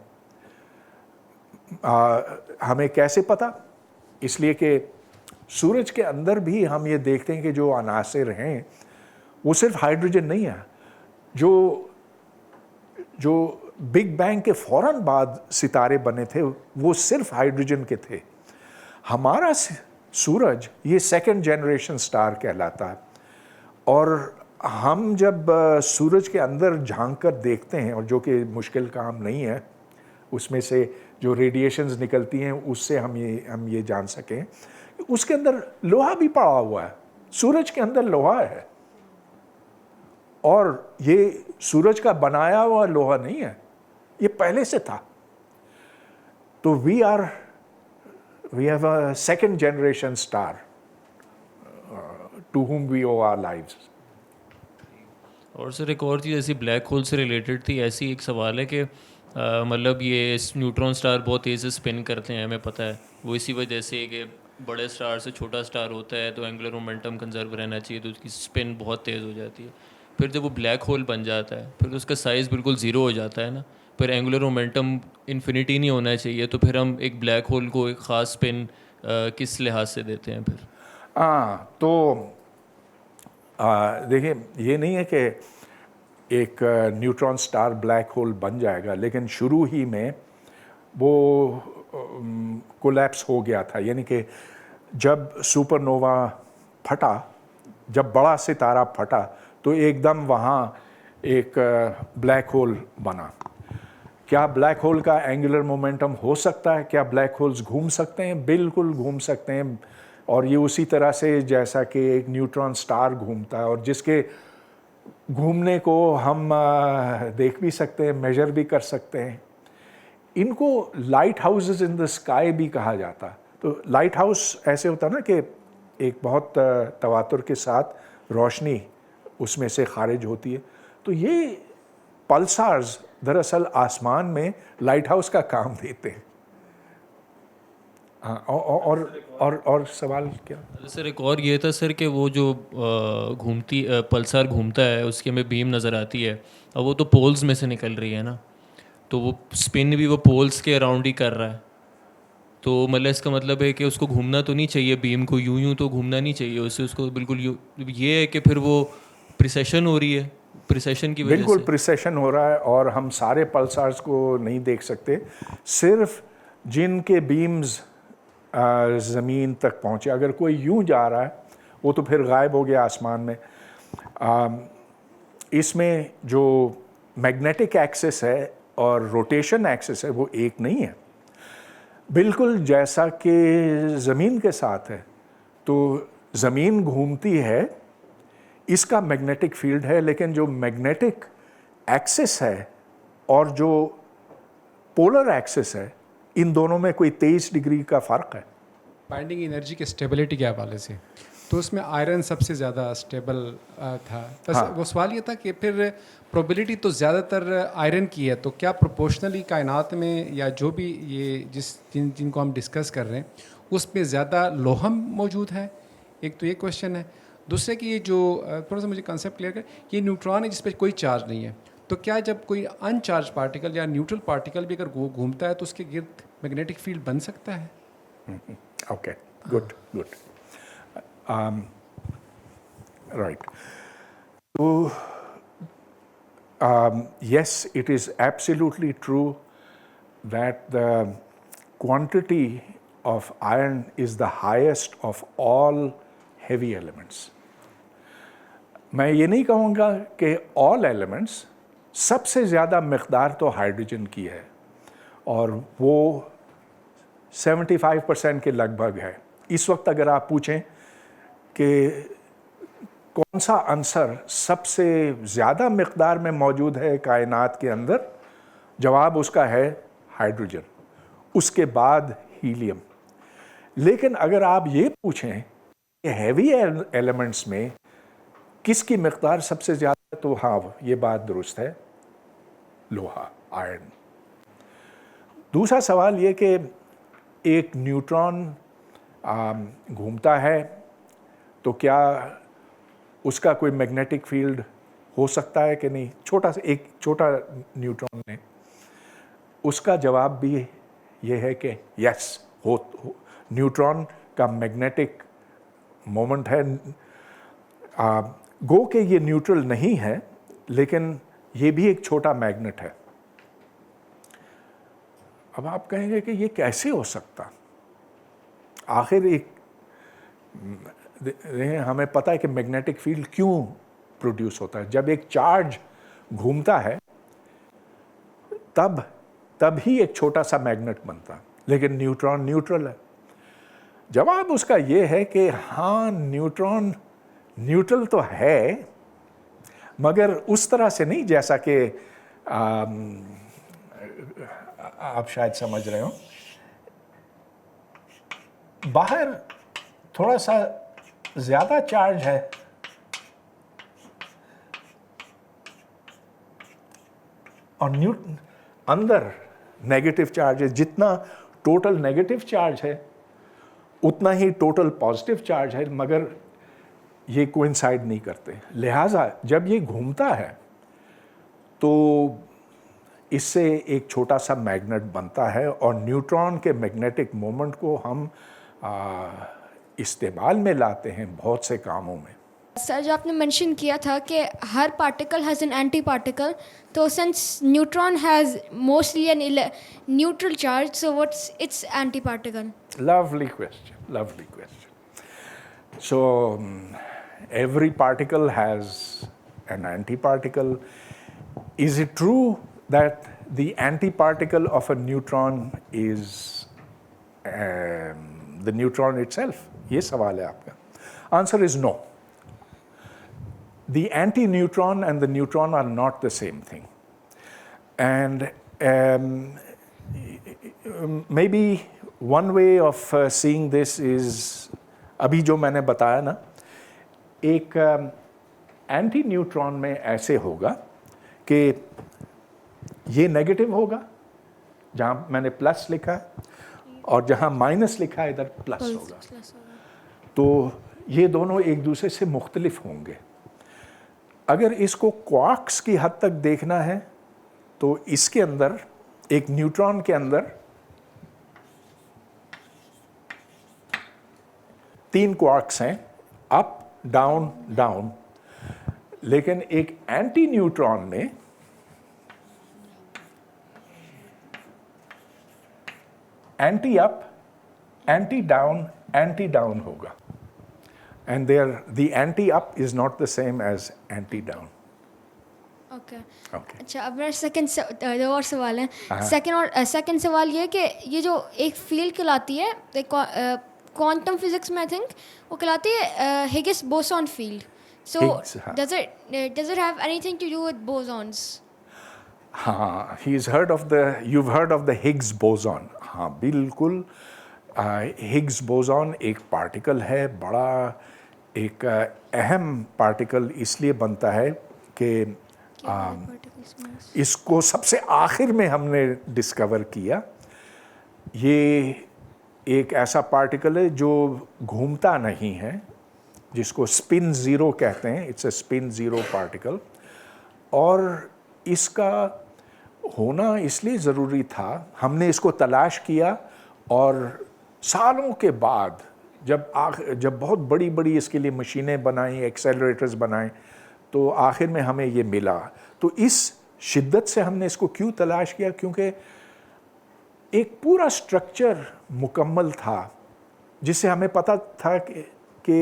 हमें कैसे पता? इसलिए कि सूरज के अंदर भी हम ये देखते हैं कि जो अनासिर हैं वो सिर्फ हाइड्रोजन नहीं है। जो बिग बैंग के फ़ौरन बाद सितारे बने थे वो सिर्फ हाइड्रोजन के थे। हमारा सूरज ये सेकंड जनरेशन स्टार कहलाता है, और हम जब सूरज के अंदर झांक कर देखते हैं, और जो कि मुश्किल काम नहीं है, उसमें से जो रेडिएशंस निकलती हैं उससे हम ये जान सकें, उसके अंदर लोहा भी पड़ा हुआ है। सूरज के अंदर लोहा है, और ये सूरज का बनाया हुआ लोहा नहीं है, ये पहले से था। तो we have a second generation star to whom we owe our lives. और सर एक और चीज़ ऐसी ब्लैक होल से रिलेटेड थी, ऐसी एक सवाल है कि मतलब ये न्यूट्रॉन स्टार बहुत तेज़ से स्पिन करते हैं, हमें पता है। वो इसी वजह से कि बड़े स्टार से छोटा स्टार होता है तो एंगुलर मोमेंटम कंजर्व रहना चाहिए, तो उसकी स्पिन बहुत तेज़ हो जाती है। फिर जब वो ब्लैक होल बन जाता है फिर उसका साइज़ बिल्कुल ज़ीरो हो जाता है ना, फिर एंगुलर मोमेंटम इन्फिनिटी नहीं होना चाहिए, तो फिर हम एक ब्लैक होल को एक ख़ास स्पिन किस लिहाज से देते हैं फिर? हाँ, तो देखिए, ये नहीं है कि एक न्यूट्रॉन स्टार ब्लैक होल बन जाएगा, लेकिन शुरू ही में वो कोलैप्स हो गया था। यानी कि जब सुपरनोवा फटा, जब बड़ा सितारा फटा, तो एकदम वहाँ एक ब्लैक होल बना। क्या ब्लैक होल का एंगुलर मोमेंटम हो सकता है? क्या ब्लैक होल्स घूम सकते हैं? बिल्कुल घूम सकते हैं। और ये उसी तरह से जैसा कि एक न्यूट्रॉन स्टार घूमता है, और जिसके घूमने को हम देख भी सकते हैं, मेजर भी कर सकते हैं। इनको light houses in the sky भी कहा जाता है। तो लाइट हाउस ऐसे होता है ना कि एक बहुत तवातुर के साथ रोशनी उसमें से खारिज होती है। तो ये पल्सार्स दरअसल आसमान में लाइट हाउस का काम देते हैं। हाँ, और सवाल क्या? सर एक और ये था सर कि वो जो घूमती पल्सार घूमता है उसकी हमें बीम नज़र आती है, और वो तो पोल्स में से निकल रही है ना, तो वो स्पिन भी वो पोल्स के अराउंड ही कर रहा है। तो मतलब इसका मतलब है कि उसको घूमना तो नहीं चाहिए, बीम को यूं यूं तो घूमना नहीं चाहिए उससे, उसको बिल्कुल ये है कि फिर वो प्रिसेशन हो रही है, प्रिसेशन की वजह बिल्कुल से। प्रिसेशन हो रहा है, और हम सारे पल्सार्स को नहीं देख सकते। सिर्फ जिनके बीम्स ज़मीन तक पहुँचे, अगर कोई यूं जा रहा है वो तो फिर गायब हो गया आसमान में। इसमें जो मैग्नेटिक एक्सिस है और रोटेशन एक्सिस है वो एक नहीं है, बिल्कुल जैसा कि ज़मीन के साथ है। तो ज़मीन घूमती है, इसका मैग्नेटिक फील्ड है, लेकिन जो मैग्नेटिक एक्सिस है और जो पोलर एक्सिस है, इन दोनों में कोई 23 डिग्री का फ़र्क है। बाइंडिंग एनर्जी के स्टेबिलिटी के हवाले से तो उसमें आयरन सबसे ज़्यादा स्टेबल था। बस हाँ। वो सवाल ये था कि फिर प्रोबेबिलिटी तो ज़्यादातर आयरन की है, तो क्या प्रोपोर्शनली कायनात में या जो भी ये जिनको हम डिस्कस कर रहे हैं उसमें ज़्यादा लोहम मौजूद है? एक तो ये क्वेश्चन है। दूसरे कि ये जो थोड़ा सा मुझे कंसेप्ट क्लियर कर, ये न्यूट्रॉन है जिस पर कोई चार्ज नहीं है, तो क्या जब कोई अनचार्ज पार्टिकल या न्यूट्रल पार्टिकल भी अगर घूमता है तो उसके गिर्द मैग्नेटिक फील्ड बन सकता है? Okay, good. Right. So, yes, it is absolutely true that the quantity of iron is the highest of all heavy elements. मैं ये नहीं कहूँगा कि all elements, सबसे ज़्यादा मिक़दार तो हाइड्रोजन की है, और वो 75% के लगभग है। इस वक्त अगर आप पूछें कि कौन सा अंसर सबसे ज़्यादा मिक़दार में मौजूद है कायनात के अंदर, जवाब उसका है हाइड्रोजन, उसके बाद हीलियम। लेकिन अगर आप ये पूछें कि हैवी एलिमेंट्स में किसकी मिक़दार सबसे ज़्यादा है, तो हाँ, ये बात दुरुस्त है, लोहा, आयरन। दूसरा सवाल ये कि एक न्यूट्रॉन घूमता है तो क्या उसका कोई मैग्नेटिक फील्ड हो सकता है कि नहीं? एक छोटा न्यूट्रॉन है, उसका जवाब भी ये है कि यस, हो न्यूट्रॉन का मैग्नेटिक मोमेंट है। गो के ये न्यूट्रल नहीं है, लेकिन ये भी एक छोटा मैग्नेट है। अब आप कहेंगे कि ये कैसे हो सकता? आखिर हमें पता है कि मैग्नेटिक फील्ड क्यों प्रोड्यूस होता है। जब एक चार्ज घूमता है तब ही एक छोटा सा मैग्नेट बनता है, लेकिन न्यूट्रॉन न्यूट्रल है। जवाब उसका ये है कि हाँ, न्यूट्रॉन न्यूट्रल तो है, मगर उस तरह से नहीं जैसा कि आप शायद समझ रहे हो। बाहर थोड़ा सा ज़्यादा चार्ज है और अंदर नेगेटिव चार्ज है। जितना टोटल नेगेटिव चार्ज है उतना ही टोटल पॉजिटिव चार्ज है, मगर ये कोइंसाइड नहीं करते। लिहाजा जब ये घूमता है तो इससे एक छोटा सा मैग्नेट बनता है और न्यूट्रॉन के मैग्नेटिक मोमेंट को हम इस्तेमाल में लाते हैं बहुत से कामों में। सर, जो आपने मेंशन किया था कि हर particle has an anti particle, तो since neutron has mostly an neutral charge, so what's its anti particle? Lovely question, lovely question. So every particle has an antiparticle. Is it true that the antiparticle of a neutron is the neutron itself? ये सवाल है आपका. Answer is no. The anti-neutron and the neutron are not the same thing. And maybe one way of seeing this is अभी जो मैंने बताया ना, एक एंटी न्यूट्रॉन में ऐसे होगा कि ये नेगेटिव होगा जहाँ मैंने प्लस लिखा है, और जहाँ माइनस लिखा है इधर प्लस होगा। तो ये दोनों एक दूसरे से मुख्तलिफ होंगे। अगर इसको क्वार्क्स की हद तक देखना है तो इसके अंदर, एक न्यूट्रॉन के अंदर 3 क्वार्क्स हैं, अप डाउन डाउन। लेकिन एक एंटी न्यूट्रॉन में एंटी अप, एंटी डाउन होगा। And the anti-up is not the same as anti-down. Okay. Okay. अच्छा, अब मेरा सेकंड और सवाल है। सेकंड सवाल ये कि ये जो एक फील्ड कहलाती है क्वांटम फिजिक्स में, आई थिंक वो कहलाती है Higgs boson field. So does it have anything to do with bosons? हाँ, you've heard of the Higgs boson. हाँ बिल्कुल। हिग्स बोसॉन एक पार्टिकल है, बड़ा एक अहम पार्टिकल इसलिए बनता है कि इसको सबसे आखिर में हमने डिस्कवर किया। ये एक ऐसा पार्टिकल है जो घूमता नहीं है, जिसको स्पिन ज़ीरो कहते हैं। It's a spin zero particle. और इसका होना इसलिए ज़रूरी था, हमने इसको तलाश किया और सालों के बाद जब बहुत बड़ी बड़ी इसके लिए मशीनें बनाई, एक्सेलरेटर्स बनाए, तो आखिर में हमें ये मिला। तो इस शिद्दत से हमने इसको क्यों तलाश किया? क्योंकि एक पूरा स्ट्रक्चर मुकम्मल था जिससे हमें पता था कि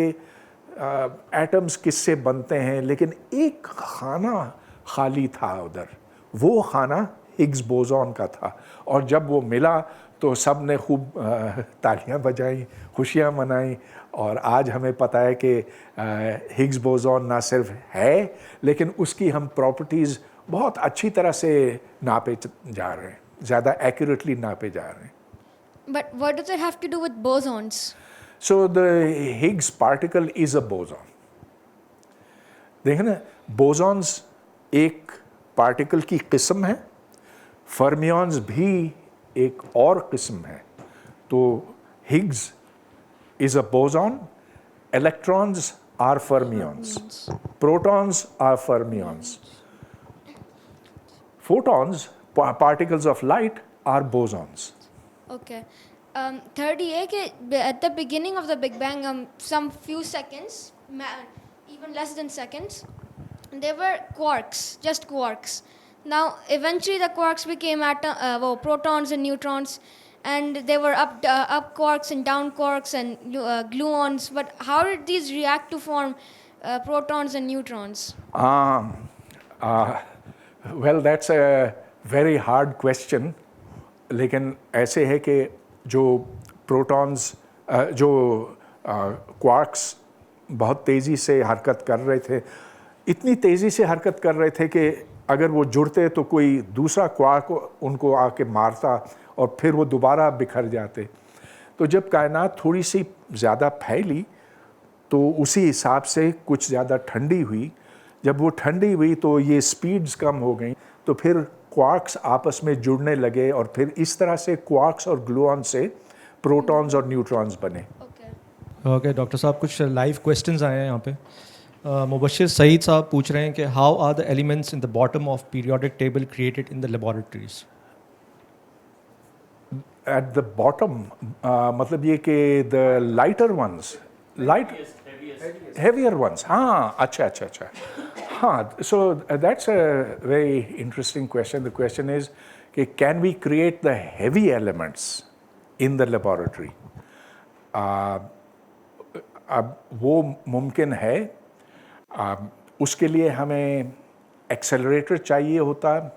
एटम्स किससे बनते हैं, लेकिन एक खाना खाली था उधर। वो खाना हिग्स बोसॉन का था। और जब वो मिला तो सब ने खूब तालियां बजाई, खुशियां मनाई। और आज हमें पता है कि हिग्स बोसॉन ना सिर्फ है, लेकिन उसकी हम प्रॉपर्टीज़ बहुत अच्छी तरह से नापे जा रहे हैं, ज़्यादा एक्यूरेटली नापे जा रहे हैं। But what does it have to do with bosons? So the Higgs particle is a boson. देखें ना, बोसॉन्स एक पार्टिकल की किस्म है, फर्मियॉन्स भी एक और किस्म है। तो Higgs is a boson, electrons are fermions, protons are fermions, photons, particles of light, are bosons. Okay. Third ये कि at the beginning of the Big Bang, some few seconds, even less than seconds, they were quarks, just quarks. Now eventually the quarks became protons and neutrons, and they were up quarks and down quarks and gluons. But how did these react to form protons and neutrons? Well, that's a very hard question. लेकिन ऐसे है कि जो protons, जो quarks बहुत तेज़ी से हरकत कर रहे थे, इतनी तेज़ी से हरकत कर रहे थे कि अगर वो जुड़ते तो कोई दूसरा क्वार्क उनको आके मारता और फिर वो दोबारा बिखर जाते। तो जब कायनात थोड़ी सी ज़्यादा फैली तो उसी हिसाब से कुछ ज़्यादा ठंडी हुई। जब वो ठंडी हुई तो ये स्पीड्स कम हो गई, तो फिर क्वार्क्स आपस में जुड़ने लगे और फिर इस तरह से क्वार्क्स और ग्लूऑन से प्रोटॉन्स और न्यूट्रॉन्स बने। Okay. ओके डॉक्टर साहब, कुछ लाइव क्वेश्चंस आए हैं यहाँ पे। मुबशिर सईद साहब पूछ रहे हैं कि how are the elements in the bottom of periodic table created in the laboratories? At the bottom मतलब ये कि the lighter ones, light heavier ones, हाँ, अच्छा, हाँ, so that's a very interesting question. The question is कि can we create the heavy elements in the laboratory? अब वो मुमकिन है, उसके लिए हमें एक्सेलरेटर चाहिए होता है,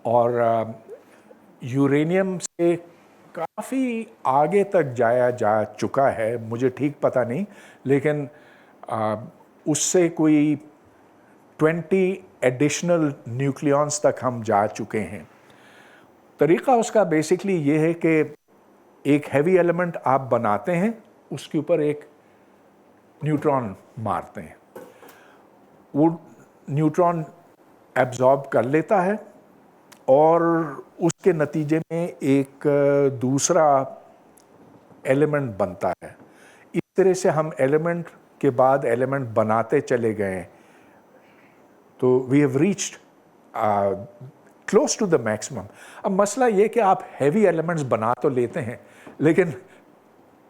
और यूरेनियम से काफ़ी आगे तक जाया जा चुका है, मुझे ठीक पता नहीं, लेकिन उससे कोई 20 एडिशनल न्यूक्लियॉन्स तक हम जा चुके हैं। तरीक़ा उसका बेसिकली ये है कि एक हैवी एलिमेंट आप बनाते हैं, उसके ऊपर एक न्यूट्रॉन मारते हैं, वो न्यूट्रॉन एब्जॉर्ब कर लेता है और उसके नतीजे में एक दूसरा एलिमेंट बनता है। इस तरह से हम एलिमेंट के बाद एलिमेंट बनाते चले गए, तो we have reached close to the maximum. अब मसला ये कि आप हैवी एलिमेंट्स बना तो लेते हैं, लेकिन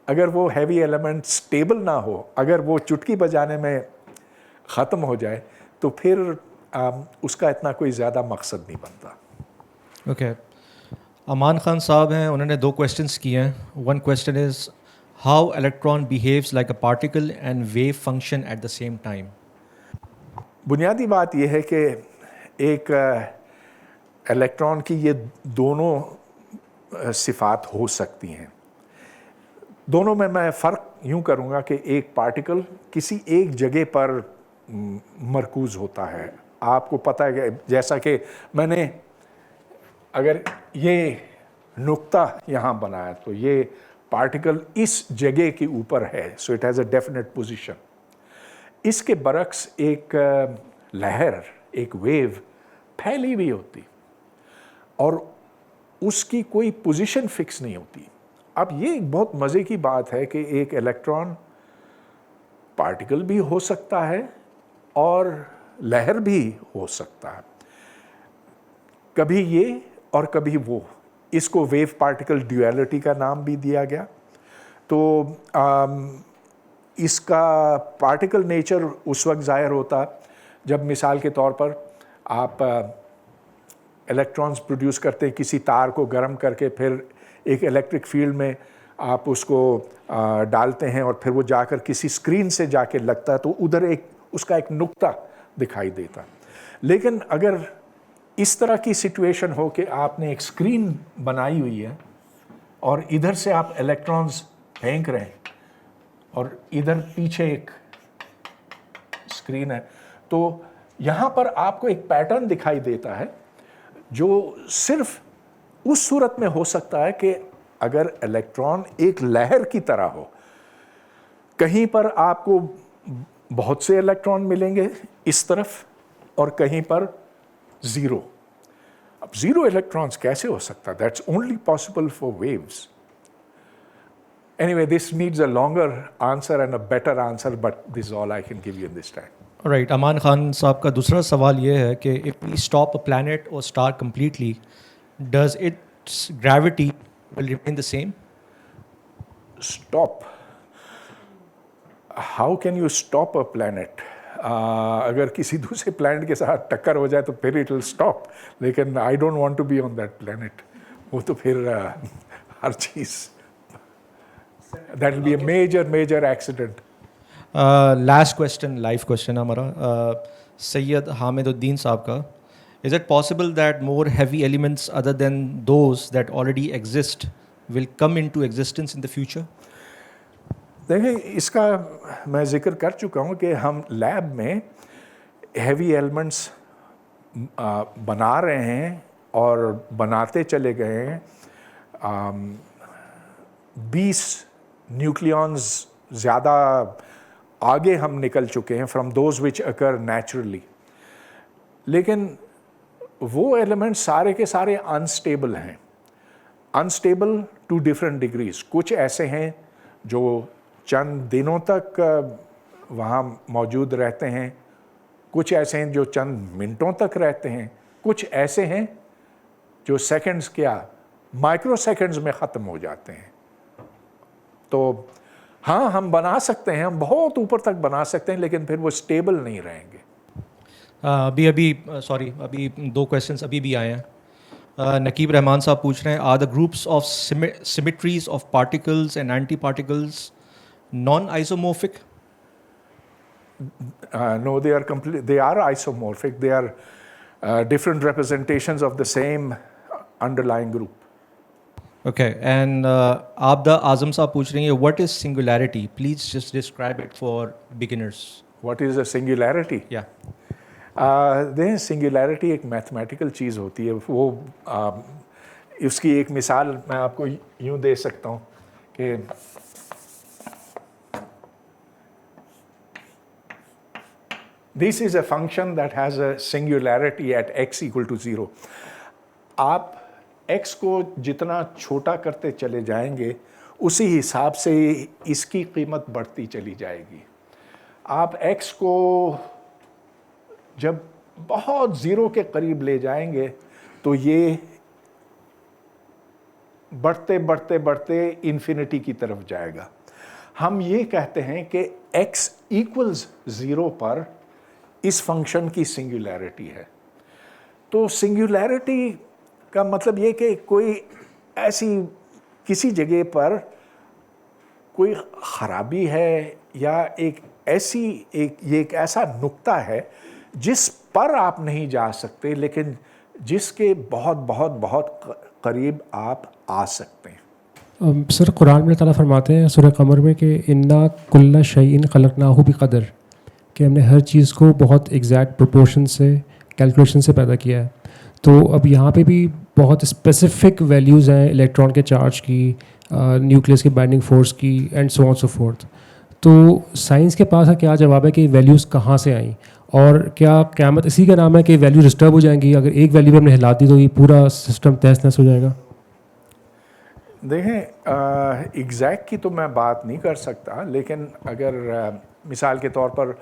अगर वो हैवी एलिमेंट स्टेबल ना हो, अगर वो चुटकी बजाने में ख़त्म हो जाए, तो फिर उसका इतना कोई ज़्यादा मकसद नहीं बनता। ओके, अमान खान साहब हैं, उन्होंने 2 क्वेश्चंस किए हैं। One question is how electron behaves like a particle and wave function at the same time. बुनियादी बात यह है कि एक इलेक्ट्रॉन की ये दोनों सिफात हो सकती हैं। दोनों में मैं फ़र्क यूँ करूँगा कि एक पार्टिकल किसी एक जगह पर मरकूज़ होता है। आपको पता है कि जैसा कि मैंने अगर ये नुक्ता यहाँ बनाया, तो ये पार्टिकल इस जगह के ऊपर है, so it has a definite position. इसके बरक्स एक लहर, एक वेव फैली हुई होती और उसकी कोई पोजीशन फिक्स नहीं होती। अब ये एक बहुत मज़े की बात है कि एक इलेक्ट्रॉन पार्टिकल भी हो सकता है और लहर भी हो सकता है, कभी ये और कभी वो। इसको वेव पार्टिकल ड्यूअलिटी का नाम भी दिया गया। तो इसका पार्टिकल नेचर उस वक्त ज़ाहिर होता जब मिसाल के तौर पर आप इलेक्ट्रॉन्स प्रोड्यूस करते हैं, किसी तार को गर्म करके फिर एक इलेक्ट्रिक फील्ड में आप उसको डालते हैं और फिर वो जाकर किसी स्क्रीन से जाके लगता है, तो उधर एक उसका एक नुक्ता दिखाई देता। लेकिन अगर इस तरह की सिचुएशन हो कि आपने एक स्क्रीन बनाई हुई है और इधर से आप इलेक्ट्रॉन्स फेंक रहे हैं और इधर पीछे एक स्क्रीन है, तो यहाँ पर आपको एक पैटर्न दिखाई देता है जो सिर्फ उस सूरत में हो सकता है कि अगर इलेक्ट्रॉन एक लहर की तरह हो। कहीं पर आपको बहुत से इलेक्ट्रॉन मिलेंगे इस तरफ और कहीं पर ज़ीरो। अब ज़ीरो इलेक्ट्रॉन्स कैसे हो सकता? That's only possible for waves. Anyway, this needs a longer answer and a better answer, but this is all I can give you in this time. Right, Aman Khan sahab का दूसरा सवाल ये है कि if we stop a planet और star completely, does its gravity will remain the same? Stop. How can you stop a planet? अगर किसी दूसरे प्लैनेट के साथ टक्कर हो जाए तो फिर इट विल स्टॉप, लेकिन I don't want to be on that planet. वो तो फिर हर चीज़, that will be a major accident. Last question, live question हमारा सैयद हामिदुद्दीन साहब का। Is it possible that more heavy elements other than those that already exist will come into existence in the future? देखिए, इसका मैं जिक्र कर चुका हूँ कि हम लैब में हैवी एलिमेंट्स बना रहे हैं और बनाते चले गए हैं। 20 न्यूक्लियॉन्स ज़्यादा आगे हम निकल चुके हैं from those which occur naturally, लेकिन वो एलिमेंट्स सारे के सारे अनस्टेबल हैं। Unstable to different degrees. कुछ ऐसे हैं जो चंद दिनों तक वहाँ मौजूद रहते हैं, कुछ ऐसे हैं जो चंद मिनटों तक रहते हैं, कुछ ऐसे हैं जो सेकंड्स क्या माइक्रो सेकंड्स में ख़त्म हो जाते हैं। तो हाँ, हम बना सकते हैं, हम बहुत ऊपर तक बना सकते हैं, लेकिन फिर वो स्टेबल नहीं रहेंगे। अभी 2 क्वेश्चंस अभी भी आए हैं। नकीब रहमान साहब पूछ रहे हैं, are the groups of symmetries of particles and anti particles non isomorphic? No, they are isomorphic. They are different representations of the same underlying group. Okay, and Abda Azam साहब पूछ रही हैं, what is singularity? Please just describe it for beginners. What is a singularity? Yeah. देखें, singularity एक mathematical चीज़ होती है। वो उसकी एक मिसाल मैं आपको यूँ दे सकता हूँ कि this is a function that has a singularity at x = 0। आप x को जितना छोटा करते चले जाएंगे उसी हिसाब से इसकी कीमत बढ़ती चली जाएगी। आप x को जब बहुत ज़ीरो के करीब ले जाएंगे तो ये बढ़ते बढ़ते बढ़ते इन्फिनिटी की तरफ जाएगा। हम ये कहते हैं कि x = 0 पर इस फंक्शन की सिंगुलैरिटी है। तो सिंगुलैरिटी का मतलब ये कि कोई ऐसी किसी जगह पर कोई ख़राबी है या एक ऐसा नुक्ता है जिस पर आप नहीं जा सकते, लेकिन जिसके बहुत बहुत बहुत करीब आप आ सकते हैं। सर, कुरान में अल्लाह ताला फरमाते हैं सूरह कमर में कि इन्ना कुल्ला शैइन खलकनाहु बिक़दर, कि हमने हर चीज़ को बहुत एग्जैक्ट प्रोपोर्शन से कैलकुलेशन से पैदा किया है। तो अब यहाँ पे भी बहुत स्पेसिफिक वैल्यूज़ हैं इलेक्ट्रॉन के चार्ज की, न्यूक्लियस की बाइंडिंग फोर्स की, and so on so fourth. तो साइंस के पास क्या जवाब है कि वैल्यूज़ कहाँ से आई, और क्या क़यामत इसी का नाम है कि वैल्यू डिस्टर्ब हो जाएंगी? अगर एक वैल्यू भी हमने हिला दी तो ये पूरा सिस्टम तहस नहस हो जाएगा। देखें, एग्जैक्ट की तो मैं बात नहीं कर सकता, लेकिन अगर मिसाल के तौर पर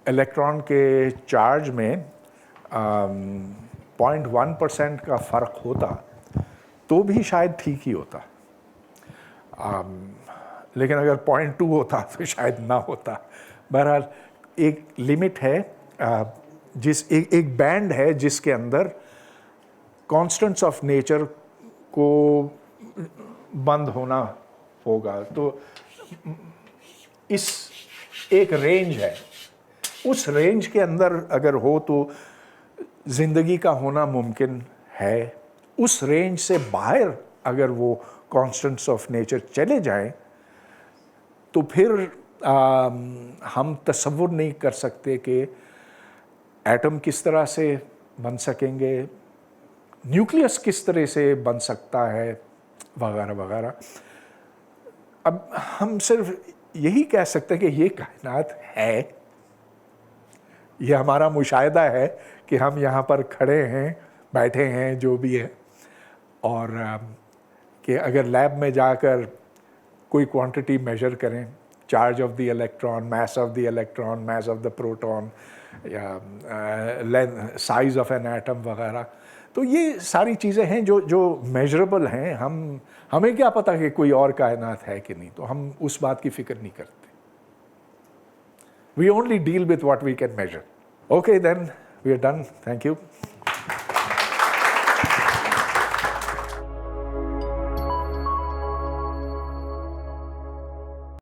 इलेक्ट्रॉन के चार्ज में 0.1% का फ़र्क होता तो भी शायद ठीक ही होता, लेकिन अगर 0.2 होता तो शायद ना होता। बहरहाल एक लिमिट है, एक बैंड है जिसके अंदर कॉन्स्टेंट्स ऑफ नेचर को बंद होना होगा। तो इस एक रेंज है, उस रेंज के अंदर अगर हो तो ज़िंदगी का होना मुमकिन है। उस रेंज से बाहर अगर वो कॉन्स्टेंट्स ऑफ नेचर चले जाएं तो फिर हम तसव्वुर नहीं कर सकते कि एटम किस तरह से बन सकेंगे, न्यूक्लियस किस तरह से बन सकता है, वगैरह वगैरह। अब हम सिर्फ यही कह सकते हैं कि ये कायनात है, ये हमारा मुशाहिदा है कि हम यहाँ पर खड़े हैं, बैठे हैं, जो भी है, और कि अगर लैब में जाकर कोई क्वांटिटी मेजर करें, charge of the electron, mass of the electron, mass of the proton, या साइज ऑफ एन एटम वगैरह, तो ये सारी चीज़ें हैं जो मेजरेबल हैं। हमें क्या पता कि कोई और कायनात है कि नहीं, तो हम उस बात की फ़िक्र नहीं करते। We only deal with what we can measure. Okay, then we are done. Thank you.